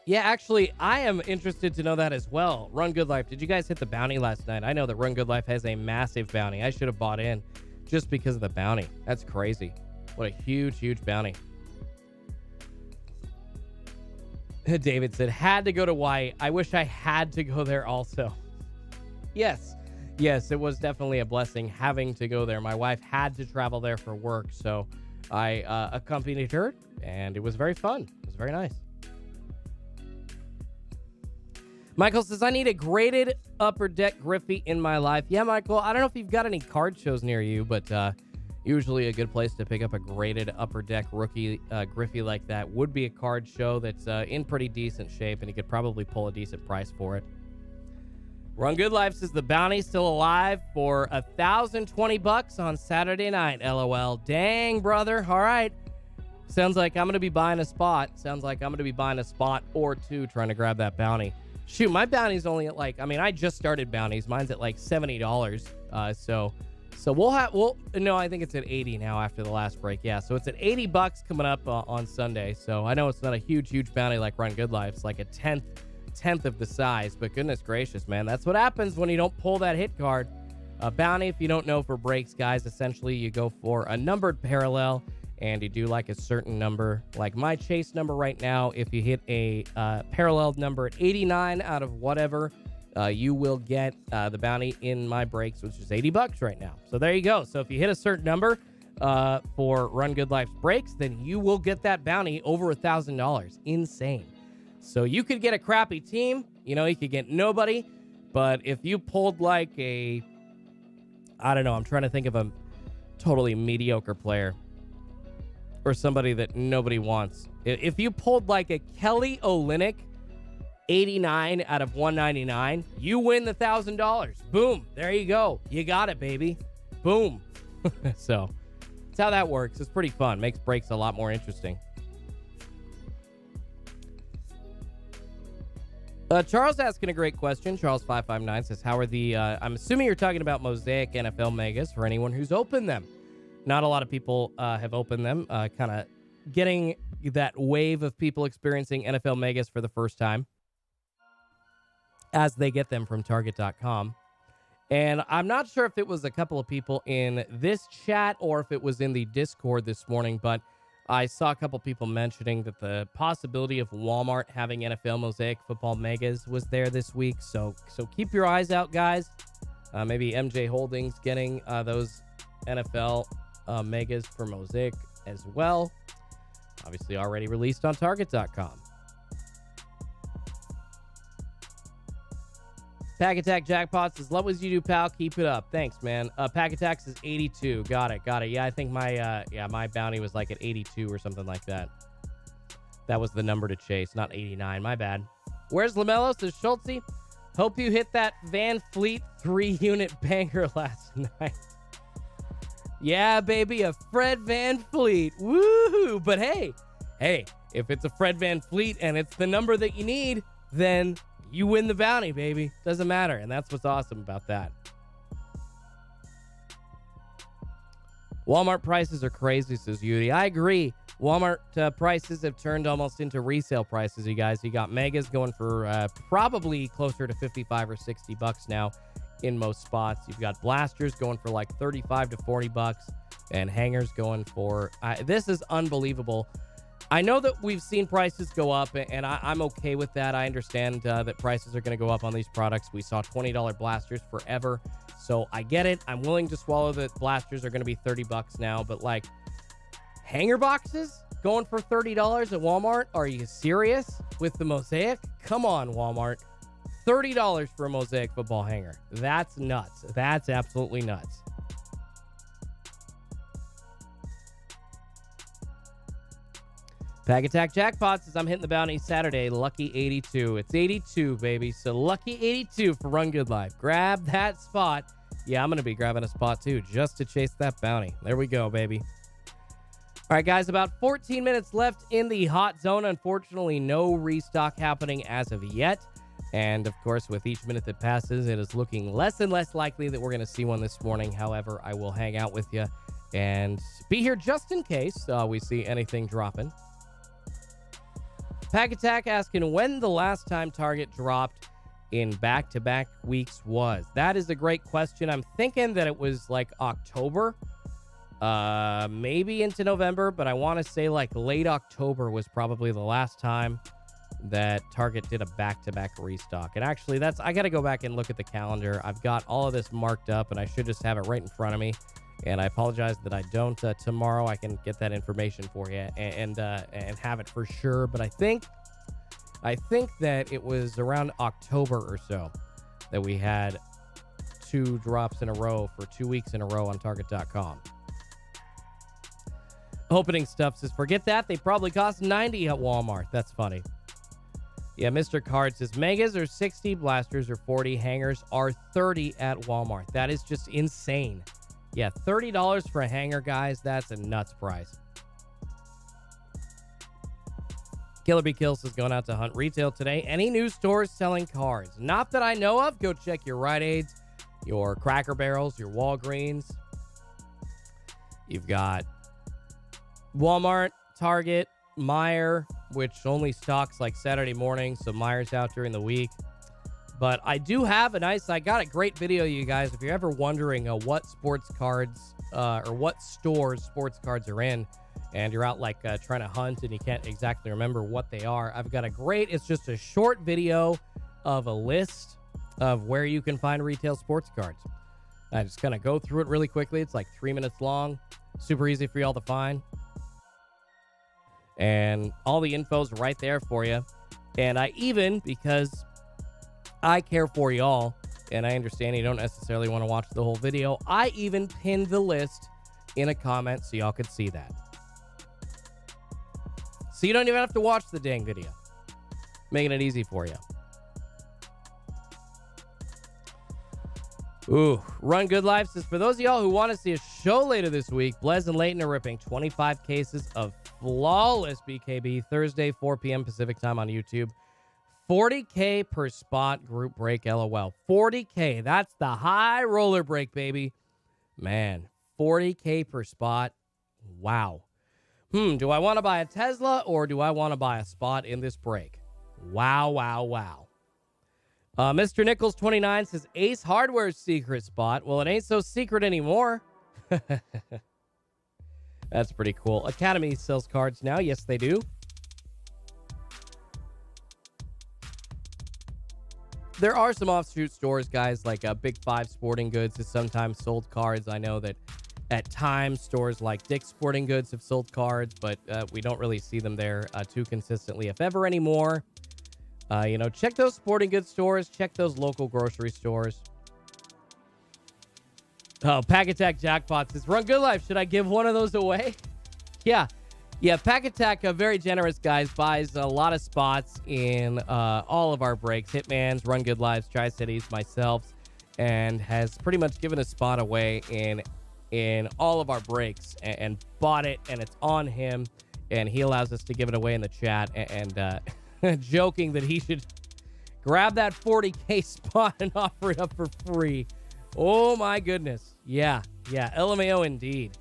Yeah, actually, I am interested to know that as well. Run Good Life, did you guys hit the bounty last night? I know that Run Good Life has a massive bounty. I should have bought in just because of the bounty. That's crazy. What a huge, huge bounty. David said, had to go to Hawaii. I wish I had to go there also. Yes, it was definitely a blessing having to go there. My wife had to travel there for work, so I accompanied her, and it was very fun. It was very nice. Michael says, I need a graded Upper Deck Griffey in my life. Yeah, Michael, I don't know if you've got any card shows near you, but usually a good place to pick up a graded Upper Deck rookie Griffey like that would be a card show that's in pretty decent shape, and you could probably pull a decent price for it. Run Good Life says, the bounty's still alive for $1,020 on Saturday night, LOL. Dang, brother. All right. Sounds like I'm going to be buying a spot. Or two trying to grab that bounty. Shoot, my bounty's only at I just started bounties. Mine's at like $70. So I think it's at 80 now after the last break. Yeah, so it's at $80 coming up on Sunday. So I know it's not a huge bounty like Run Good Life. It's like a tenth of the size, but goodness gracious, man, that's what happens when you don't pull that hit card. Bounty, if you don't know, for breaks, guys, essentially you go for a numbered parallel, and you do like a certain number, like my chase number right now, if you hit a paralleled number at 89 out of whatever, you will get the bounty in my breaks, which is $80 right now. So there you go. So if you hit a certain number for Run Good Life's breaks, then you will get that bounty over $1,000. Insane. So you could get a crappy team. You know, you could get nobody. But if you pulled like a, I don't know, I'm trying to think of a totally mediocre player or somebody that nobody wants. If you pulled like a Kelly Olynyk 89 out of 199, you win the $1,000. Boom. There you go. You got it, baby. Boom. So that's how that works. It's pretty fun. Makes breaks a lot more interesting. Charles asking a great question. Charles559 says, how are the, I'm assuming you're talking about Mosaic NFL Megas for anyone who's opened them. Not a lot of people have opened them, kind of getting that wave of people experiencing NFL Megas for the first time as they get them from Target.com. And I'm not sure if it was a couple of people in this chat or if it was in the Discord this morning, but I saw a couple people mentioning that the possibility of Walmart having NFL Mosaic Football Megas was there this week. So keep your eyes out, guys. Maybe MJ Holdings getting those NFL Megas for Mosaic as well. Obviously already released on Target.com. Pack Attack Jackpot says, love what you do, pal. Keep it up. Thanks, man. Pack Attack says 82. Got it. Yeah, I think my bounty was like at 82 or something like that. That was the number to chase, not 89. My bad. Where's LaMelo? Says Schultze. Hope you hit that Van Fleet 3-unit banger last night. Yeah, baby, a Fred Van Fleet. Woohoo! But hey, if it's a Fred Van Fleet and it's the number that you need, then you win the bounty, baby. Doesn't matter. And that's what's awesome about that. Walmart prices are crazy, says Yudi. I agree. Walmart prices have turned almost into resale prices, you guys. You got Megas going for probably closer to $55 or $60 now in most spots. You've got blasters going for like $35 to $40 and hangers going for... this is unbelievable. I know that we've seen prices go up, and I'm okay with that. I understand that prices are going to go up on these products. We saw $20 blasters forever, so I get it. I'm willing to swallow that blasters are going to be $30 now, but like hanger boxes going for $30 at Walmart? Are you serious with the Mosaic? Come on, Walmart. $30 for a Mosaic football hanger. That's nuts. That's absolutely nuts. Pack Attack Jackpot says, I'm hitting the bounty Saturday. Lucky 82. It's 82, baby. So lucky 82 for Run Good Life. Grab that spot. Yeah, I'm going to be grabbing a spot too, just to chase that bounty. There we go, baby. All right, guys, about 14 minutes left in the hot zone. Unfortunately, no restock happening as of yet. And, of course, with each minute that passes, it is looking less and less likely that we're going to see one this morning. However, I will hang out with you and be here just in case we see anything dropping. Pack Attack asking when the last time Target dropped in back-to-back weeks was. That is a great question. I'm thinking that it was like October, maybe into November, but I want to say like late October was probably the last time that Target did a back-to-back restock. And actually, I got to go back and look at the calendar. I've got all of this marked up, and I should just have it right in front of me. And I apologize that I don't. Tomorrow I can get that information for you and have it for sure. But I think that it was around October or so that we had 2 drops in a row for 2 weeks in a row on Target.com. Opening stuff says, forget that. They probably cost $90 at Walmart. That's funny. Yeah, Mr. Card says, Megas are 60, blasters are 40, hangers are 30 at Walmart. That is just insane. Yeah, $30 for a hanger, guys. That's a nuts price. Killer Bee Kills is going out to hunt retail today. Any new stores selling cards? Not that I know of. Go check your Rite Aids, your Cracker Barrels, your Walgreens. You've got Walmart, Target, Meijer, which only stocks like Saturday morning, so Meier's out during the week. But I do have I got a great video, you guys. If you're ever wondering what sports cards or what stores sports cards are in, and you're out like trying to hunt and you can't exactly remember what they are, I've got a great, it's just a short video of a list of where you can find retail sports cards. I just kind of go through it really quickly. It's like 3 minutes long, super easy for y'all to find. And all the info's right there for you. And I even, because I care for y'all, and I understand you don't necessarily want to watch the whole video, I even pinned the list in a comment so y'all could see that. So you don't even have to watch the dang video. Making it easy for you. Ooh, Run Good Life says, for those of y'all who want to see a show later this week, Blez and Leighton are ripping 25 cases of flawless BKB Thursday, 4 p.m. Pacific time on YouTube. 40K per spot group break, LOL. 40K, that's the high roller break, baby. Man, 40K per spot. Wow. Do I want to buy a Tesla or do I want to buy a spot in this break? Wow, wow, wow. Mr. Nichols 29 says Ace Hardware's secret spot. Well, it ain't so secret anymore. That's pretty cool. Academy sells cards now. Yes, they do. There are some offshoot stores, guys, like Big Five Sporting Goods has sometimes sold cards. I know that at times stores like Dick's Sporting Goods have sold cards, but we don't really see them there too consistently, if ever, anymore. Check those sporting goods stores. Check those local grocery stores. Oh, Pack Attack Jackpot says, Run Good Life, should I give one of those away? Yeah, Pack Attack, very generous, guys, buys a lot of spots in all of our breaks. Hitman's, Run Good Lives, Tri-Cities, myself, and has pretty much given a spot away in all of our breaks and bought it, and it's on him, and he allows us to give it away in the chat, and joking that he should grab that 40K spot and offer it up for free. Oh my goodness. Yeah, LMAO indeed.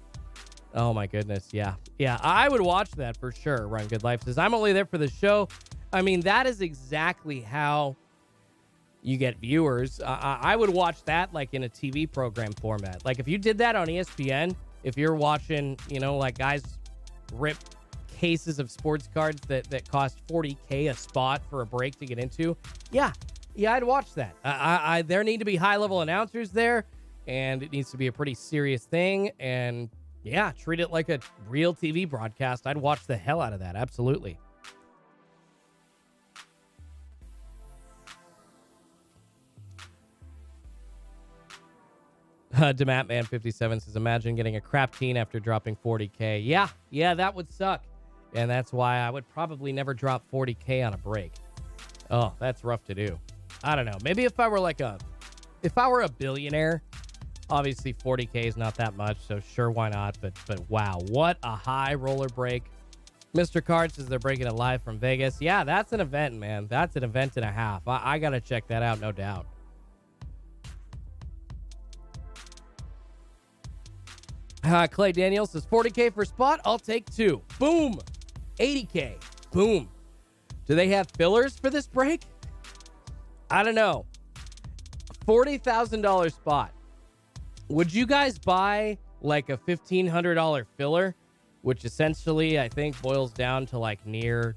Oh my goodness. Yeah, I would watch that for sure. Run Good Life says, I'm only there for the show. I mean, that is exactly how you get viewers. I would watch that like in a TV program format. Like if you did that on ESPN, if you're watching, like guys rip cases of sports cards that cost 40K a spot for a break to get into, yeah, I'd watch that. There need to be high-level announcers there, and it needs to be a pretty serious thing, and yeah, treat it like a real TV broadcast. I'd watch the hell out of that, absolutely. Dematman57 says, imagine getting a crap teen after dropping 40K. Yeah, that would suck. And that's why I would probably never drop 40K on a break. Oh, that's rough to do. I don't know. Maybe if I were a billionaire, obviously 40K is not that much, so sure, why not? But wow, what a high roller break. Mr. Card says they're breaking it live from Vegas. Yeah, that's an event, man. That's an event and a half. I got to check that out, no doubt. Clay Daniels says 40K for spot. I'll take 2. Boom. 80K. Boom. Do they have fillers for this break? I don't know. $40,000 spot. Would you guys buy like a $1,500 filler, which essentially I think boils down to like near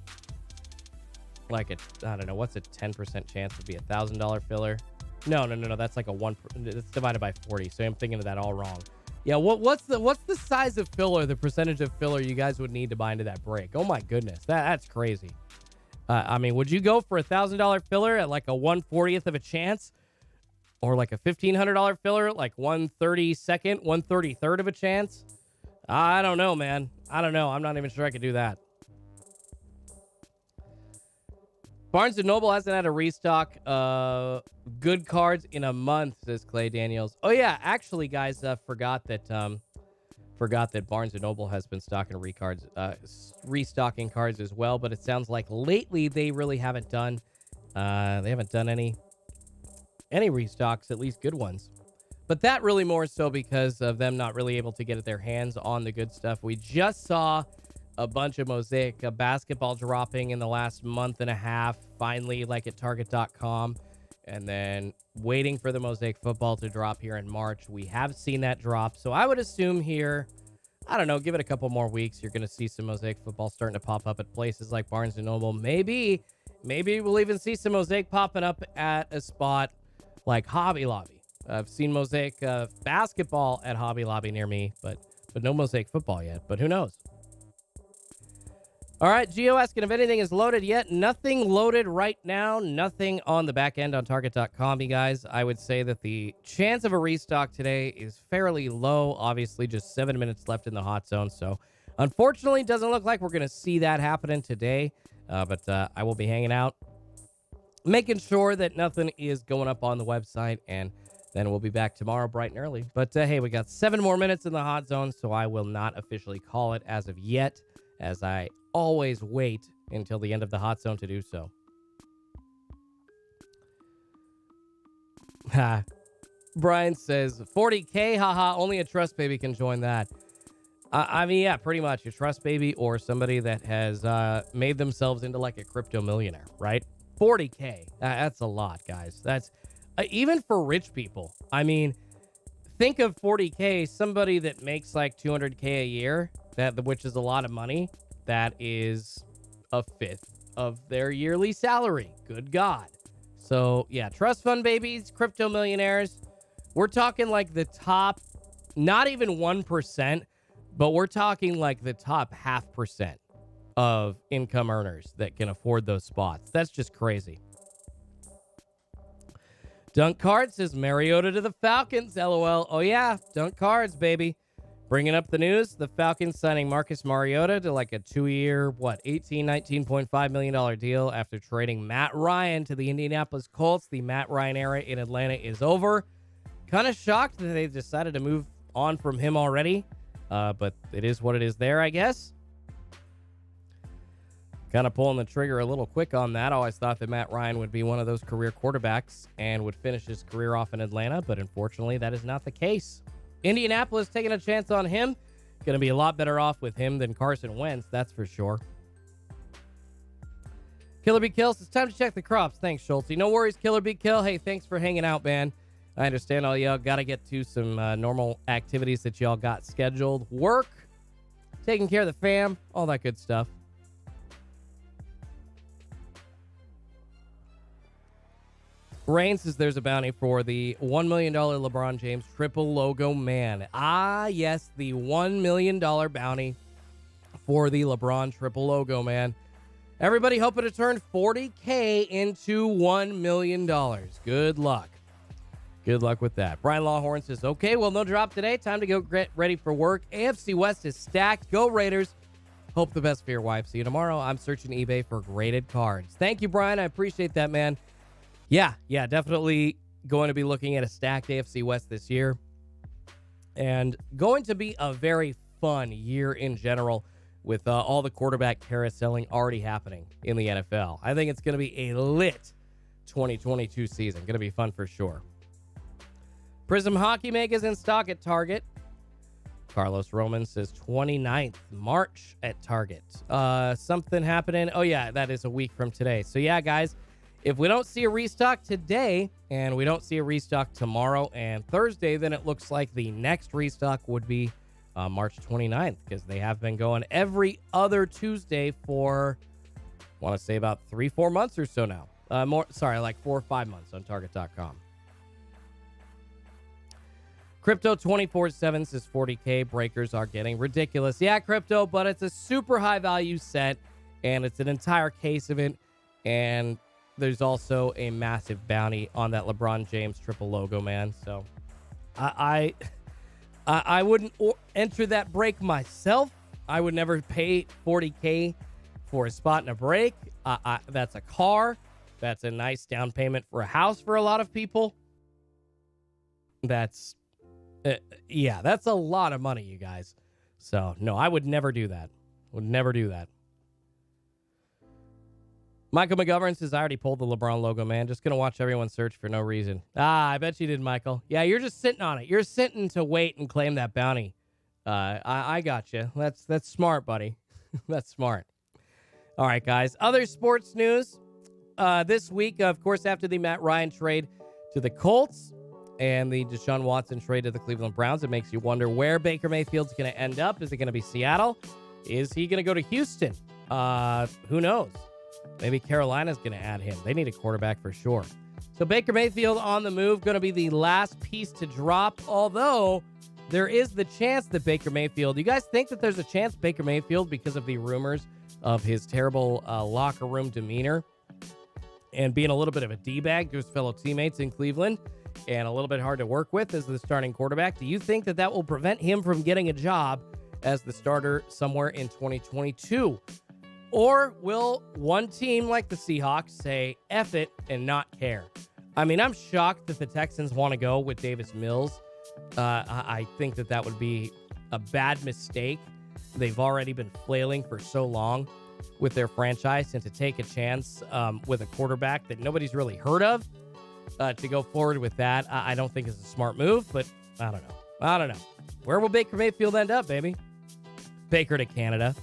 like I don't know, what's a 10% chance would be $1,000 filler? No. That's like it's divided by 40. So I'm thinking of that all wrong. Yeah, what's the size of filler, the percentage of filler you guys would need to buy into that break? Oh my goodness, that's crazy. I mean, would you go for $1,000 filler at like a 1/40th of a chance, or like a $1,500 filler at like 1/32nd, 1/33rd of a chance? I don't know, man. I don't know. I'm not even sure I could do that. Barnes & Noble hasn't had a restock good cards in a month, says Clay Daniels. Oh yeah, actually, guys, forgot that Barnes & Noble has been restocking cards as well. But it sounds like lately they really haven't done any restocks, at least good ones. But that really more so because of them not really able to get their hands on the good stuff. We just saw a bunch of Mosaic basketball dropping in the last month and a half, finally, like at Target.com, and then waiting for the Mosaic football to drop here in March. We have seen that drop, so I would assume here I don't know, give it a couple more weeks. You're going to see some Mosaic football starting to pop up at places like Barnes & Noble. Maybe we'll even see some Mosaic popping up at a spot like Hobby Lobby. I've seen Mosaic basketball at Hobby Lobby near me, but no Mosaic football yet. But who knows? All right, Geo asking if anything is loaded yet. Nothing loaded right now. Nothing on the back end on Target.com, you guys. I would say that the chance of a restock today is fairly low. Obviously, just 7 minutes left in the hot zone. So, unfortunately, it doesn't look like we're going to see that happening today. But I will be hanging out, making sure that nothing is going up on the website. And then we'll be back tomorrow bright and early. But, hey, we got 7 more minutes in the hot zone, so I will not officially call it as of yet, as I always wait until the end of the hot zone to do so. Brian says 40K, haha, only a trust baby can join that. I mean, yeah, pretty much a trust baby or somebody that has made themselves into like a crypto millionaire, right? 40K, that's a lot, guys. That's even for rich people. I mean, think of 40K, somebody that makes like 200K a year, which is a lot of money. That is a fifth of their yearly salary. Good God. So, yeah, trust fund babies, crypto millionaires. We're talking like the top, not even 1%, but we're talking like the top 0.5% of income earners that can afford those spots. That's just crazy. Dunk Card says Mariota to the Falcons, LOL. Oh, yeah, Dunk Cards, baby. Bringing up the news, the Falcons signing Marcus Mariota to like a 2-year, $19.5 million deal after trading Matt Ryan to the Indianapolis Colts. The Matt Ryan era in Atlanta is over. Kind of shocked that they decided to move on from him already, but it is what it is there, I guess. Kind of pulling the trigger a little quick on that. I always thought that Matt Ryan would be one of those career quarterbacks and would finish his career off in Atlanta, but unfortunately that is not the case. Indianapolis taking a chance on him. Going to be a lot better off with him than Carson Wentz, that's for sure. Killer Bee Kills, it's time to check the crops. Thanks, Schulte. No worries, Killer Bee Kill. Hey, thanks for hanging out, man. I understand all y'all got to get to some normal activities that y'all got scheduled. Work, taking care of the fam, all that good stuff. Rain says there's a bounty for the $1 million LeBron James triple logo man. Ah, yes, the $1 million bounty for the LeBron triple logo man. Everybody hoping to turn 40K into $1 million. Good luck. Good luck with that. Brian Lawhorn says, okay, well, no drop today. Time to go get ready for work. AFC West is stacked. Go Raiders. Hope the best for your wife. See you tomorrow. I'm searching eBay for graded cards. Thank you, Brian. I appreciate that, man. Yeah, definitely going to be looking at a stacked AFC West this year. And going to be a very fun year in general with all the quarterback carouseling already happening in the NFL. I think it's going to be a lit 2022 season. Going to be fun for sure. Prism Hockey Mag is in stock at Target. Carlos Roman says 29th March at Target. Something happening. Oh, yeah, that is a week from today. So, yeah, guys. If we don't see a restock today and we don't see a restock tomorrow and Thursday, then it looks like the next restock would be March 29th because they have been going every other Tuesday for, I want to say about 3-4 months or so now. Like 4 or 5 months on Target.com. Crypto 24/7 says 40K breakers are getting ridiculous. Yeah, Crypto, but it's a super high value set and it's an entire case of it. And there's also a massive bounty on that LeBron James triple logo, man. So I wouldn't enter that break myself. I would never pay 40K for a spot in a break. That's a car. That's a nice down payment for a house for a lot of people. That's a lot of money, you guys. So, no, I would never do that. Would never do that. Michael McGovern says, I already pulled the LeBron logo, man. Just going to watch everyone search for no reason. I bet you did, Michael. Yeah, you're just sitting on it. You're sitting to wait and claim that bounty. I got you. That's smart, buddy. That's smart. All right, guys. Other sports news. This week, of course, after the Matt Ryan trade to the Colts, and the Deshaun Watson trade to the Cleveland Browns. It makes you wonder where Baker Mayfield's going to end up. Is it going to be Seattle? Is he going to go to Houston? Who knows? Maybe Carolina's going to add him. They need a quarterback for sure. So Baker Mayfield on the move, going to be the last piece to drop, although there is the chance that Baker Mayfield, you guys think that there's a chance Baker Mayfield, because of the rumors of his terrible locker room demeanor and being a little bit of a D-bag to his fellow teammates in Cleveland and a little bit hard to work with as the starting quarterback, do you think that that will prevent him from getting a job as the starter somewhere in 2022? Or will one team like the Seahawks say, F it, and not care? I mean, I'm shocked that the Texans want to go with Davis Mills. I think that that would be a bad mistake. They've already been flailing for so long with their franchise, and to take a chance with a quarterback that nobody's really heard of, to go forward with that, I don't think is a smart move, but I don't know. Where will Baker Mayfield end up, baby? Baker to Canada.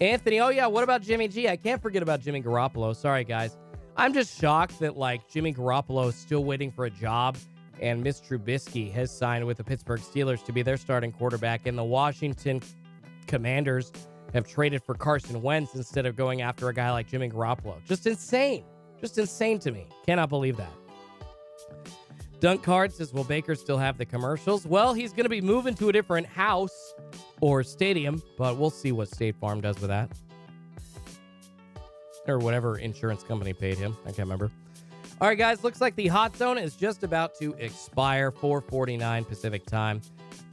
Anthony, oh yeah, what about Jimmy G? I can't forget about Jimmy Garoppolo. Sorry, guys. I'm just shocked that, like, Jimmy Garoppolo is still waiting for a job, and Mitch Trubisky has signed with the Pittsburgh Steelers to be their starting quarterback, and the Washington Commanders have traded for Carson Wentz instead of going after a guy like Jimmy Garoppolo. Just insane. Just insane to me. Cannot believe that. Dunk Card says, will Baker still have the commercials? Well, he's going to be moving to a different house or stadium, but we'll see what State Farm does with that. Or whatever insurance company paid him. I can't remember. All right, guys, looks like the hot zone is just about to expire. 4:49 Pacific time.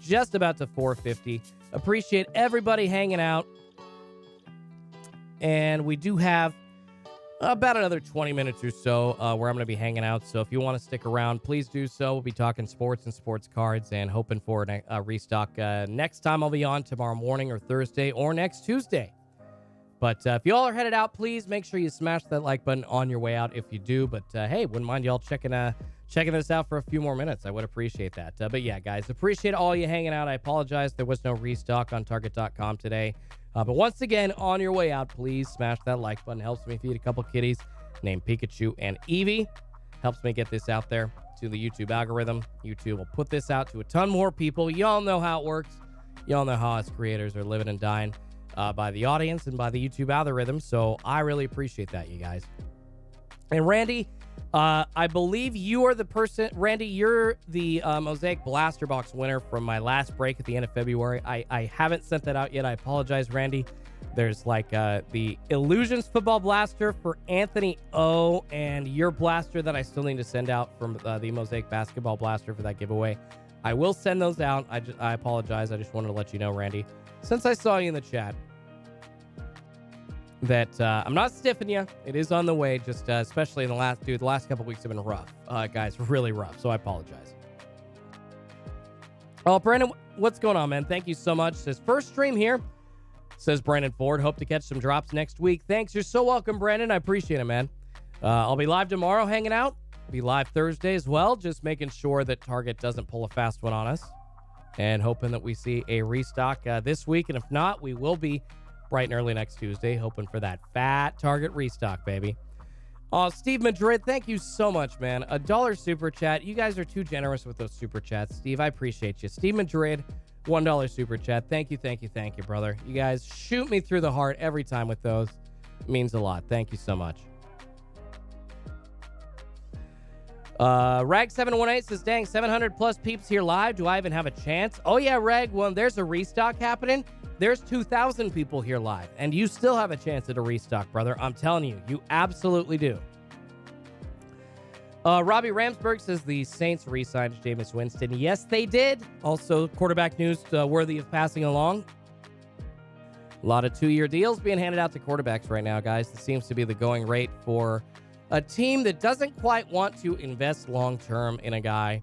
Just about to 4:50. Appreciate everybody hanging out. And we do have about another 20 minutes or so where I'm going to be hanging out. So if you want to stick around, please do so. We'll be talking sports and sports cards and hoping for a restock. Next time I'll be on tomorrow morning or Thursday or next Tuesday. But if you all are headed out, please make sure you smash that like button on your way out if you do. But hey, wouldn't mind y'all checking this out for a few more minutes. I would appreciate that. But yeah, guys, appreciate all you hanging out. I apologize there was no restock on Target.com today. But once again, on your way out, please smash that like button. Helps me feed a couple kitties named Pikachu and Eevee. Helps me get this out there to the YouTube algorithm. YouTube will put this out to a ton more people. Y'all know how it works. Y'all know how us creators are living and dying by the audience and by the YouTube algorithm. So I really appreciate that, you guys. And Randy, I believe you are the person, Randy, you're the Mosaic Blaster Box winner from my last break at the end of February. I haven't sent that out yet. I apologize, Randy. There's like the Illusions Football Blaster for Anthony O, and your blaster that I still need to send out from the Mosaic Basketball Blaster for that giveaway. I will send those out. I apologize. I just wanted to let you know, Randy, since I saw you in the chat, that I'm not stiffing you. It is on the way, just especially in the last couple weeks have been rough. Guys, really rough, so I apologize. Oh, Brandon, what's going on, man? Thank you so much. Says, first stream here, says Brandon Ford. Hope to catch some drops next week. Thanks. You're so welcome, Brandon. I appreciate it, man. I'll be live tomorrow hanging out. Be live Thursday as well, just making sure that Target doesn't pull a fast one on us and hoping that we see a restock this week. And if not, we will be bright and early next Tuesday, hoping for that fat Target restock, baby. Steve Madrid, thank you so much, man. $1 super chat. You guys are too generous with those super chats, Steve. I appreciate you. Steve Madrid, $1 super chat. Thank you, brother. You guys shoot me through the heart every time with those. It means a lot. Thank you so much. Rag718 says, dang, 700 plus peeps here live. Do I even have a chance? Oh yeah, Rag. Well, there's a restock happening. There's 2,000 people here live, and you still have a chance at a restock, brother. I'm telling you, you absolutely do. Robbie Ramsberg says the Saints re-signed Jameis Winston. Yes, they did. Also, quarterback news worthy of passing along. A lot of 2-year deals being handed out to quarterbacks right now, guys. This seems to be the going rate for a team that doesn't quite want to invest long-term in a guy,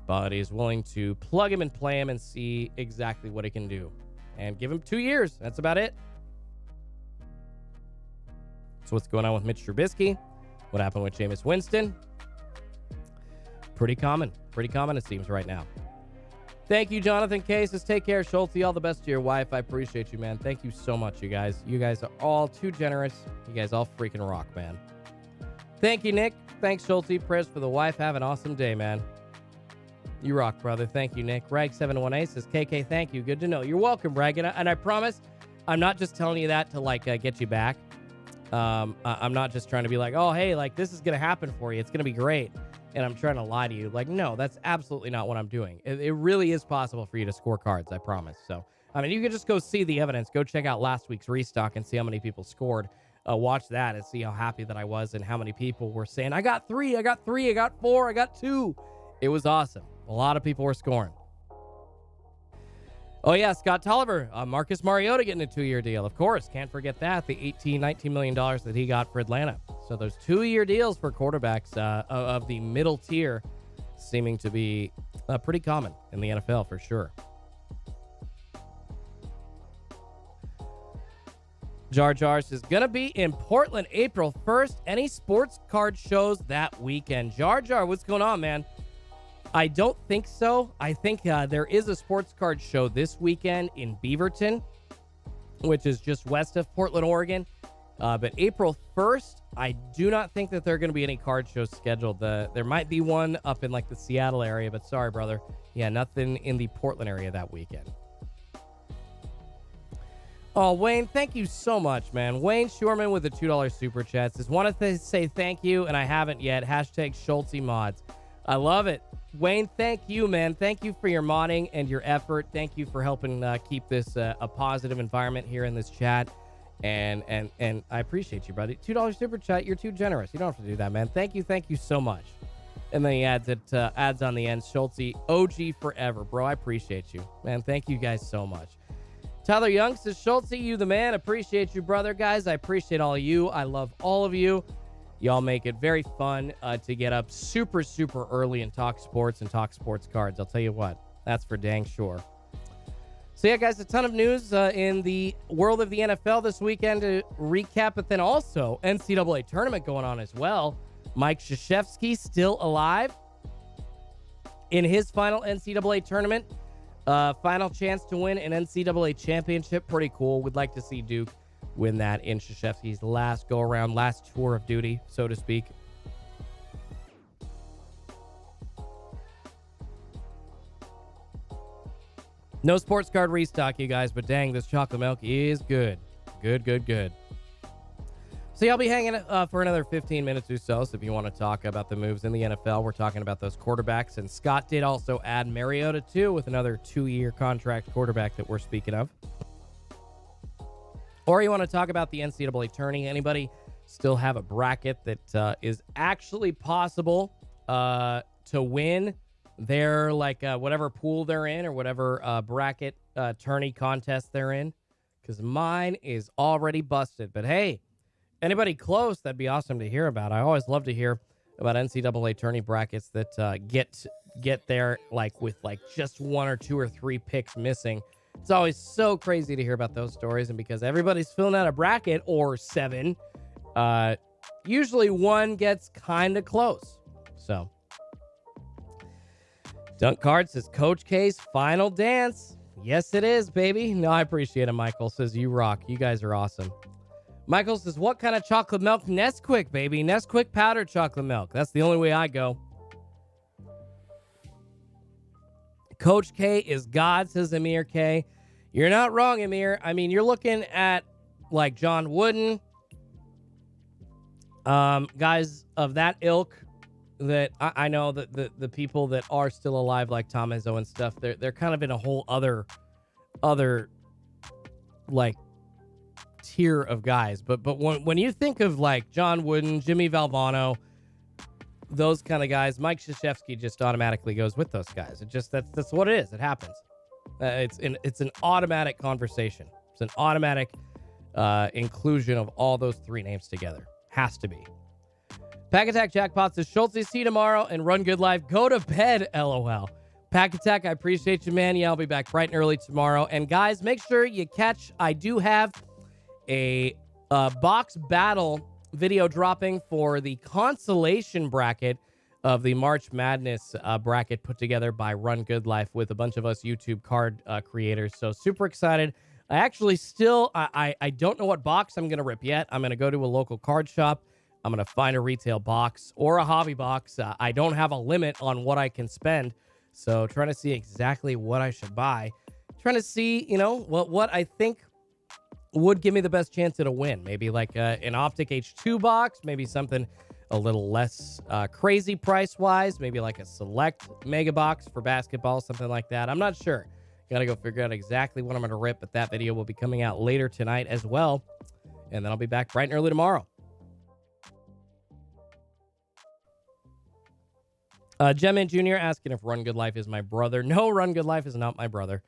but is willing to plug him and play him and see exactly what he can do. And give him 2 years. That's about it. So what's going on with Mitch Trubisky? What happened with Jameis Winston? Pretty common. Pretty common, it seems, right now. Thank you, Jonathan K. Says, take care, Schulte. All the best to your wife. I appreciate you, man. Thank you so much, you guys. You guys are all too generous. You guys all freaking rock, man. Thank you, Nick. Thanks, Schulte. Prayers for the wife. Have an awesome day, man. You rock, brother. Thank you, Nick. Rag718 says, KK, thank you. Good to know. You're welcome, Rag. And I promise I'm not just telling you that to, like, get you back. I'm not just trying to be like, oh, hey, like, this is going to happen for you. It's going to be great. And I'm trying to lie to you. Like, no, that's absolutely not what I'm doing. It really is possible for you to score cards, I promise. So, I mean, you can just go see the evidence. Go check out last week's restock and see how many people scored. Watch that and see how happy that I was and how many people were saying, I got 3, I got 3, I got 4, I got 2. It was awesome. A lot of people were scoring. Oh, yeah, Scott Tolliver, Marcus Mariota getting a 2-year deal. Of course, can't forget that, the $19 million that he got for Atlanta. So those 2-year deals for quarterbacks of the middle tier seeming to be pretty common in the NFL for sure. Jar Jar says, gonna be in Portland April 1st. Any sports card shows that weekend? Jar Jar, what's going on, man? I don't think so. I think there is a sports card show this weekend in Beaverton, which is just west of Portland, Oregon. But April 1st, I do not think that there are going to be any card shows scheduled. There might be one up in like the Seattle area, but sorry, brother. Yeah, nothing in the Portland area that weekend. Oh, Wayne, thank you so much, man. Wayne Shurman with a $2 super chat says, wanted to say thank you, and I haven't yet. Hashtag Schulte mods. I love it. Wayne, thank you, man. Thank you for your modding and your effort. Thank you for helping keep this a positive environment here in this chat. And I appreciate you, buddy. $2 super chat. You're too generous. You don't have to do that, man. Thank you so much. And then he adds on the end, Schulte, OG forever, bro. I appreciate you, man. Thank you guys so much. Tyler Young says, Schulte, you the man. Appreciate you, brother. Guys, I appreciate all of you. I love all of you. Y'all make it very fun to get up super, super early and talk sports and talk sports cards. I'll tell you what, that's for dang sure. So, yeah, guys, a ton of news in the world of the NFL this weekend to recap, but then also NCAA tournament going on as well. Mike Krzyzewski still alive in his final NCAA tournament. Final chance to win an NCAA championship. Pretty cool. We'd like to see Duke win that in Krzyzewski's last go-around, last tour of duty, so to speak. No sports card restock, you guys, but dang, this chocolate milk is good. Good. So y'all be hanging for another 15 minutes or so. So if you want to talk about the moves in the NFL, we're talking about those quarterbacks. And Scott did also add Mariota, too, with another 2-year contract quarterback that we're speaking of. Or you want to talk about the NCAA tourney. Anybody still have a bracket that is actually possible to win their, like, whatever pool they're in or whatever bracket tourney contest they're in? Because mine is already busted. But, hey, anybody close, that'd be awesome to hear about. I always love to hear about NCAA tourney brackets that get there, like, with, like, just 1 or 2 or 3 picks missing. It's always so crazy to hear about those stories, and because everybody's filling out a bracket or 7, usually one gets kind of close. So, Dunk Card says, Coach K's final dance. Yes, it is, baby. No, I appreciate it, Michael. Says, you rock. You guys are awesome. Michael says, what kind of chocolate milk? Nesquik, baby. Nesquik powdered chocolate milk. That's the only way I go. Coach K is God, says Amir K. You're not wrong, Amir. I mean, you're looking at, like, John Wooden, guys of that ilk that I know that the people that are still alive, like Tom Izzo and stuff, they're kind of in a whole other like tier of guys. But when you think of like John Wooden, Jimmy Valvano, those kind of guys, Mike Krzyzewski just automatically goes with those guys. It just that's what it is. It happens. It's an automatic conversation. It's an automatic inclusion of all those 3 names together. Has to be. Pack Attack Jackpot says, Schulte, see you tomorrow and run good life. Go to bed, LOL. Pack Attack, I appreciate you, man. Yeah, I'll be back bright and early tomorrow. And guys, make sure you catch, I do have a box battle video dropping for the consolation bracket of the March Madness bracket put together by Run Good Life with a bunch of us YouTube card creators. So super excited. I actually still, I don't know what box I'm going to rip yet. I'm going to go to a local card shop. I'm going to find a retail box or a hobby box. I don't have a limit on what I can spend. So trying to see exactly what I should buy. Trying to see, you know, what I think would give me the best chance at a win. Maybe like an Optic H2 box, maybe something a little less crazy price-wise, maybe like a select mega box for basketball, something like that. I'm not sure. Got to go figure out exactly what I'm going to rip, but that video will be coming out later tonight as well. And then I'll be back bright and early tomorrow. Gemmin Jr. asking if Run Good Life is my brother. No, Run Good Life is not my brother.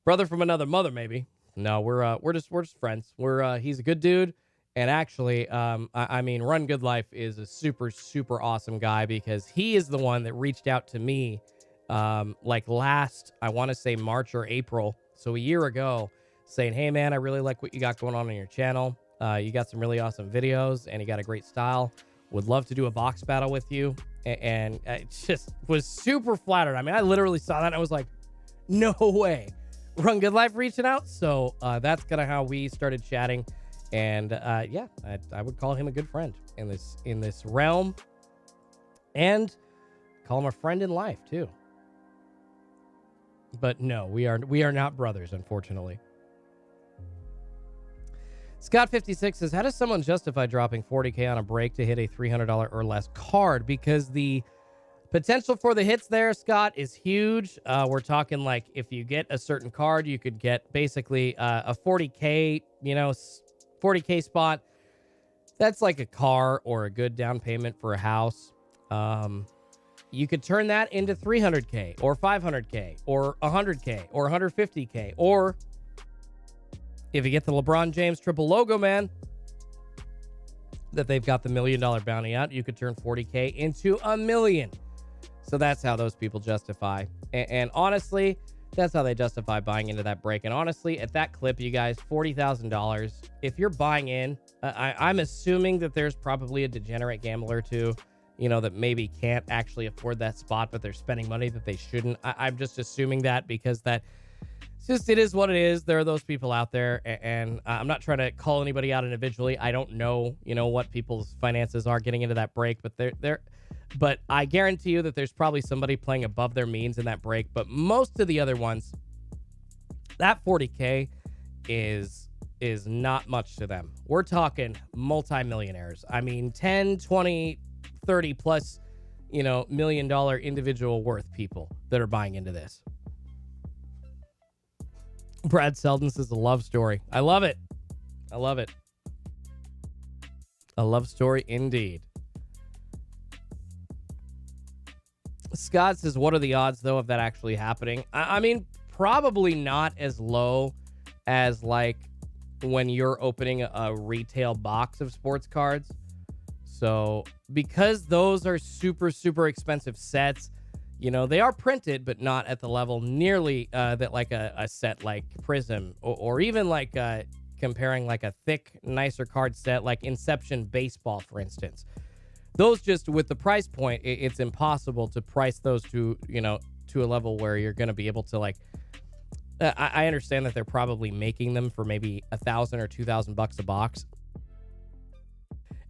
Brother from another mother, maybe. No, we're just friends. He's a good dude, and actually, I mean, Run Good Life is a super awesome guy because he is the one that reached out to me, like last, I want to say March or April, so a year ago, saying, "Hey man, I really like what you got going on your channel. You got some really awesome videos, and you got a great style. Would love to do a box battle with you." And I just was super flattered. I mean, I literally saw that and I was like, "No way." Run Good Life reaching out. So that's kind of how we started chatting. And yeah, I would call him a good friend in this realm, and call him a friend in life too. But no, we are not brothers, unfortunately. Scott56 says, how does someone justify dropping $40K on a break to hit a $300 or less card? Because the potential for the hits there, Scott, is huge. We're talking like if you get a certain card, you could get basically a 40K, 40K spot. That's like a car or a good down payment for a house. You could turn that into 300K or 500K or 100K or 150K. Or if you get the LeBron James triple logo, man, that they've got the $1 million bounty out, you could turn 40K into $1 million. So that's how those people justify. And honestly, that's how they justify buying into that break. And honestly, at that clip, you guys, $40,000, if you're buying in, I'm assuming that there's probably a degenerate gambler too, that maybe can't actually afford that spot, but they're spending money that they shouldn't. I'm just assuming that because it is what it is. There are those people out there, and I'm not trying to call anybody out individually. I don't know, what people's finances are getting into that break, but I guarantee you that there's probably somebody playing above their means in that break. But most of the other ones, that 40K is not much to them. We're talking multimillionaires. I mean, 10, 20, 30 plus, $1 million individual worth people that are buying into this. Brad Selden says a love story. I love it. I love it. A love story indeed. Scott says, what are the odds, though, of that actually happening? I mean, probably not as low as, like, when you're opening a retail box of sports cards. So, because those are super expensive sets, they are printed, but not at the level nearly that like a set like Prism or even like comparing like a thick, nicer card set like Inception Baseball, for instance. Those just with the price point, it's impossible to price those to a level where you're going to be able to like. I understand that they're probably making them for maybe $1,000 or $2,000 a box,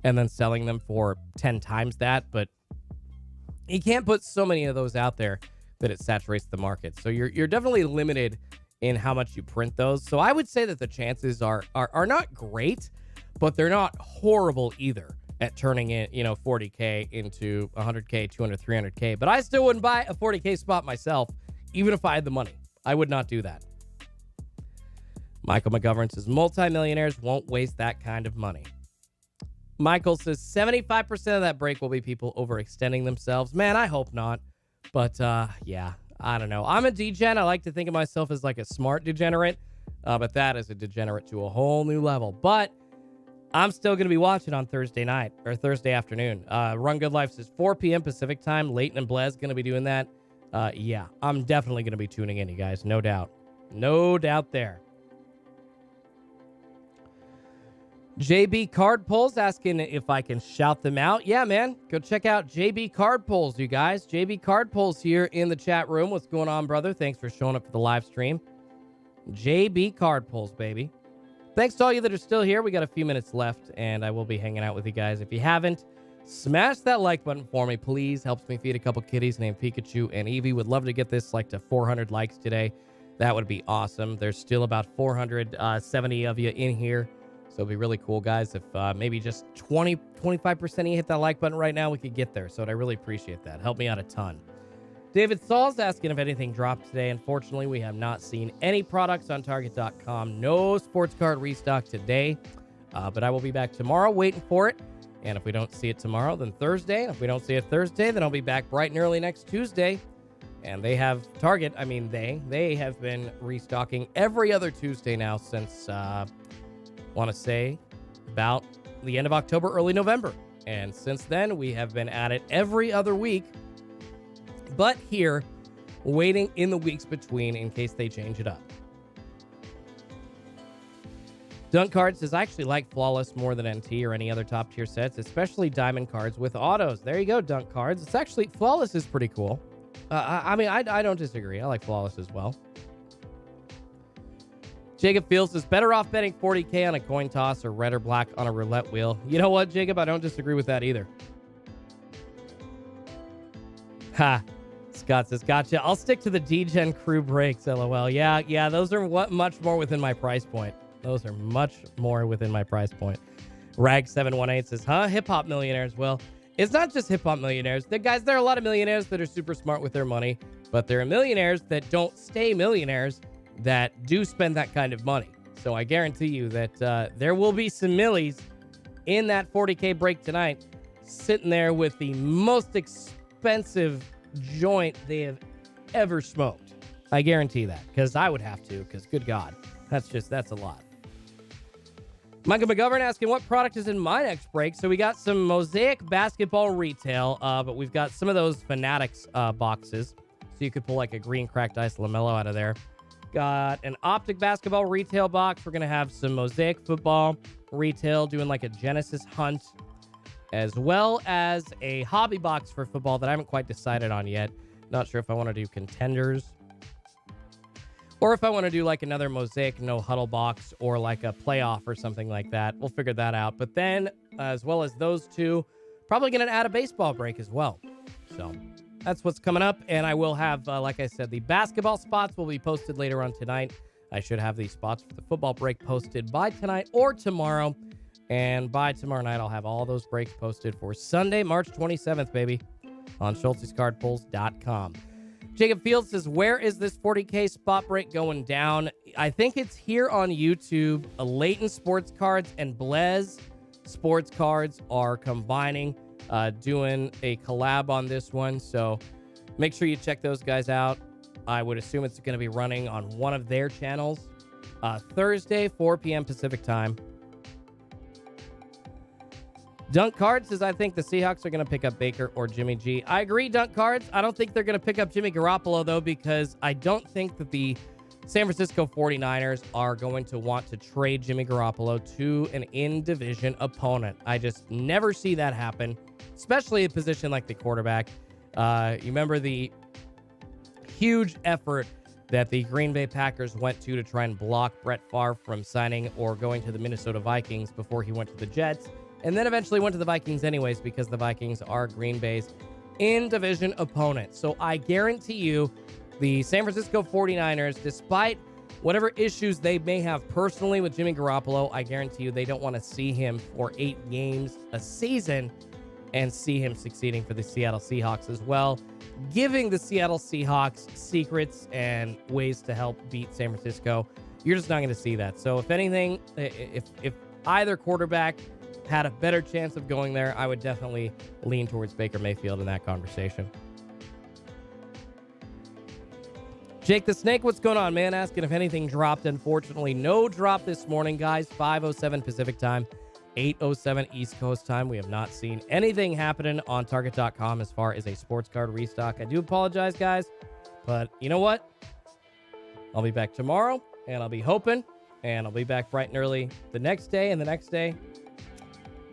and then selling them for 10 times that, but you can't put so many of those out there that it saturates the market. So you're definitely limited in how much you print those. So I would say that the chances are not great, but they're not horrible either at turning in, 40K into 100K, 200, 300K. But I still wouldn't buy a 40K spot myself, even if I had the money. I would not do that. Michael McGovern says multimillionaires won't waste that kind of money. Michael says 75% of that break will be people overextending themselves. Man, I hope not. But yeah, I don't know. I'm a degen. I like to think of myself as like a smart degenerate. But that is a degenerate to a whole new level. But I'm still going to be watching on Thursday night or Thursday afternoon. Run Good Life says 4 p.m. Pacific time. Leighton and Blez going to be doing that. Yeah, I'm definitely going to be tuning in, you guys. No doubt. No doubt there. JB Card Pulls asking if I can shout them out. Yeah, man. Go check out JB Card Pulls, you guys. JB Card Pulls here in the chat room. What's going on, brother? Thanks for showing up for the live stream. JB Card Pulls, baby. Thanks to all you that are still here. We got a few minutes left, and I will be hanging out with you guys. If you haven't Smash that like button for me, please. Helps me feed a couple kitties named Pikachu and Eevee. Would love to get this like to 400 likes today. That would be awesome. There's still about 470 of you in here. So it'd be really cool, guys. If maybe just 25% of you hit that like button right now, we could get there. So I really appreciate that. Help me out a ton. David Saul's asking if anything dropped today. Unfortunately, we have not seen any products on Target.com. No sports card restock today. But I will be back tomorrow waiting for it. And if we don't see it tomorrow, then Thursday. And if we don't see it Thursday, then I'll be back bright and early next Tuesday. And they have Target. I mean, they have been restocking every other Tuesday now since, want to say, about the end of October, early November. And since then, we have been at it every other week. But here, waiting in the weeks between in case they change it up. Dunk Card says, I actually like Flawless more than NT or any other top tier sets, especially Diamond cards with autos. There you go, Dunk Cards. It's actually, Flawless is pretty cool. I mean, I don't disagree. I like Flawless as well. Jacob Fields is better off betting 40K on a coin toss or red or black on a roulette wheel. You know what, Jacob? I don't disagree with that either. Ha. Scott says, gotcha. I'll stick to the D-Gen crew breaks, LOL. Yeah, those are much more within my price point. Those are much more within my price point. Rag718 says, hip-hop millionaires. Well, it's not just hip-hop millionaires. There are a lot of millionaires that are super smart with their money, but there are millionaires that don't stay millionaires that do spend that kind of money. So I guarantee you that there will be some millies in that 40K break tonight sitting there with the most expensive joint they have ever smoked. I guarantee that, because I would have to, because good God, that's a lot. Michael McGovern asking what product is in my next break. So we got some Mosaic basketball retail, but we've got some of those Fanatics boxes. So you could pull like a green cracked ice LaMelo out of there. Got an Optic basketball retail box. We're going to have some Mosaic football retail doing like a Genesis hunt, as well as a hobby box for football that I haven't quite decided on yet. Not sure if I want to do contenders or if I want to do like another Mosaic no huddle box or like a playoff or something like that. We'll figure that out. But then, as well as those two, probably going to add a baseball break as well. So that's what's coming up. And I will have, like I said, the basketball spots will be posted later on tonight. I should have the spots for the football break posted by tonight or tomorrow. And by tomorrow night, I'll have all those breaks posted for Sunday, March 27th, baby, on Schultz'sCardPulls.com. Jacob Fields says, where is this 40K spot break going down? I think it's here on YouTube. Leighton Sports Cards and Blaze Sports Cards are combining, doing a collab on this one. So make sure you check those guys out. I would assume it's going to be running on one of their channels. Thursday, 4 p.m. Pacific time. Dunk Cards says, I think the Seahawks are going to pick up Baker or Jimmy G. I agree, Dunk Cards. I don't think they're going to pick up Jimmy Garoppolo, though, because I don't think that the San Francisco 49ers are going to want to trade Jimmy Garoppolo to an in-division opponent. I just never see that happen, especially a position like the quarterback. You remember the huge effort that the Green Bay Packers went to try and block Brett Favre from signing or going to the Minnesota Vikings before he went to the Jets. And then eventually went to the Vikings anyways because the Vikings are Green Bay's in-division opponent. So I guarantee you the San Francisco 49ers, despite whatever issues they may have personally with Jimmy Garoppolo, I guarantee you they don't want to see him for 8 games a season and see him succeeding for the Seattle Seahawks as well, giving the Seattle Seahawks secrets and ways to help beat San Francisco. You're just not going to see that. So if anything, if either quarterback had a better chance of going there, I would definitely lean towards Baker Mayfield in that conversation. Jake the Snake, what's going on, man? Asking if anything dropped. Unfortunately, no drop this morning, guys. 5:07 Pacific time, 8:07 East Coast time. We have not seen anything happening on Target.com as far as a sports card restock. I do apologize, guys, but you know what? I'll be back tomorrow, and I'll be hoping, and I'll be back bright and early the next day and the next day.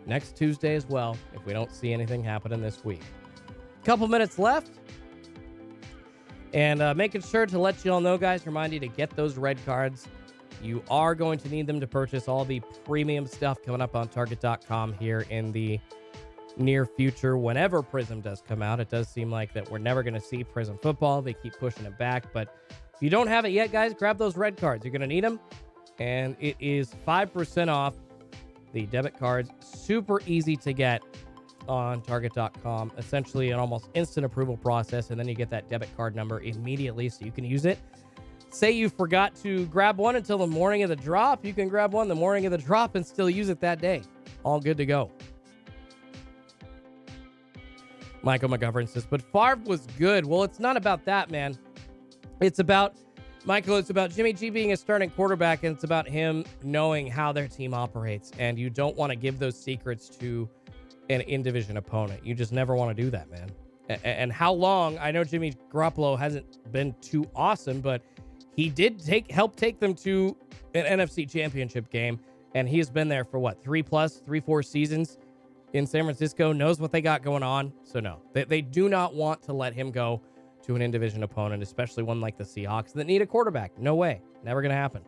Next Tuesday as well, if we don't see anything happening this week. Couple minutes left. And making sure to let you all know, guys, remind you to get those red cards. You are going to need them to purchase all the premium stuff coming up on Target.com here in the near future whenever Prism does come out. It does seem like that we're never going to see Prism football. They keep pushing it back. But if you don't have it yet, guys, grab those red cards. You're going to need them. And it is 5% off the debit cards. Super easy to get on Target.com. Essentially an almost instant approval process. And then you get that debit card number immediately so you can use it. Say you forgot to grab one until the morning of the drop. You can grab one the morning of the drop and still use it that day. All good to go. Michael McGovern says, but Favre was good. Well, it's not about that, man. It's about, Michael, it's about Jimmy G being a starting quarterback, and it's about him knowing how their team operates. And you don't want to give those secrets to an in-division opponent. You just never want to do that, man. And how long, I know Jimmy Garoppolo hasn't been too awesome, but he did help take them to an NFC championship game. And he has been there for what, 3-4 seasons in San Francisco, knows what they got going on. So no, they do not want to let him go to an in-division opponent, especially one like the Seahawks that need a quarterback. No way. Never going to happen.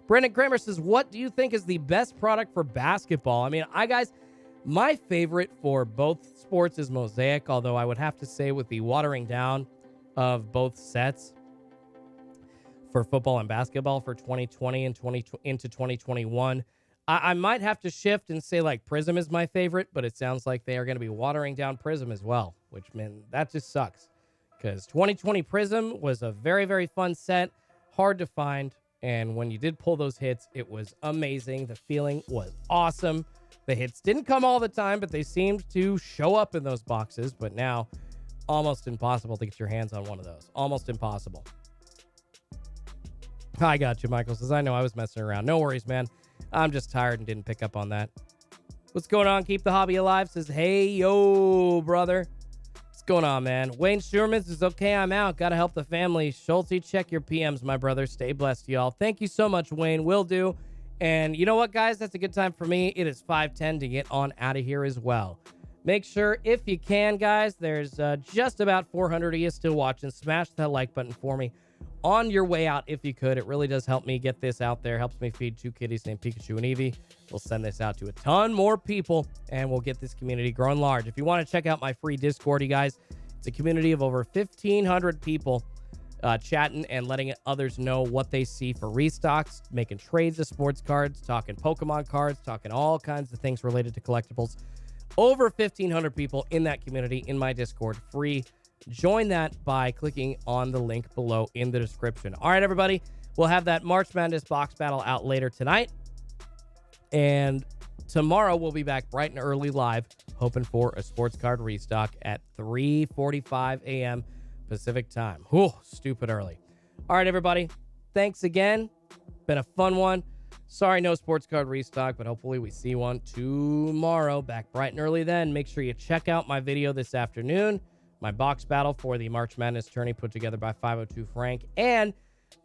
Brandon Kramer says, what do you think is the best product for basketball? I mean, guys, my favorite for both sports is Mosaic, although I would have to say with the watering down of both sets for football and basketball for 2020 and into 2021, I might have to shift and say like Prism is my favorite, but it sounds like they are going to be watering down Prism as well, which, man, that just sucks because 2020 Prism was a very, very fun set, hard to find. And when you did pull those hits, it was amazing. The feeling was awesome. The hits didn't come all the time, but they seemed to show up in those boxes. But now, almost impossible to get your hands on one of those. Almost impossible. I got you, Michael says, I know I was messing around. No worries, man. I'm just tired and didn't pick up on that. What's going on? Keep the hobby alive says, hey, yo, brother. What's going on, man? Wayne Sherman says, okay, I'm out. Got to help the family. Schulte, check your PMs, my brother. Stay blessed, y'all. Thank you so much, Wayne. Will do. And you know what, guys? That's a good time for me. It is 5:10 to get on out of here as well. Make sure, if you can, guys, there's just about 400 of you still watching. Smash that like button for me on your way out if you could. It really does help me get this out there. Helps me feed two kitties named Pikachu and Eevee. We'll send this out to a ton more people, and we'll get this community growing large. If you want to check out my free Discord, you guys, it's a community of over 1,500 people chatting and letting others know what they see for restocks, making trades of sports cards, talking Pokemon cards, talking all kinds of things related to collectibles. Over 1,500 people in that community in my Discord, free. Join that by clicking on the link below in the description. All right, everybody. We'll have that March Madness box battle out later tonight. And tomorrow we'll be back bright and early live, hoping for a sports card restock at 3:45 a.m. Pacific time. Whew, stupid early. All right, everybody. Thanks again. Been a fun one. Sorry, no sports card restock, but hopefully we see one tomorrow. Back bright and early then. Make sure you check out my video this afternoon. My box battle for the March Madness tourney put together by 502 Frank. And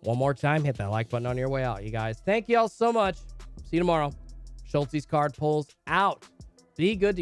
one more time, hit that like button on your way out, you guys. Thank you all so much. See you tomorrow. Schulte's card pulls out. Be good to you.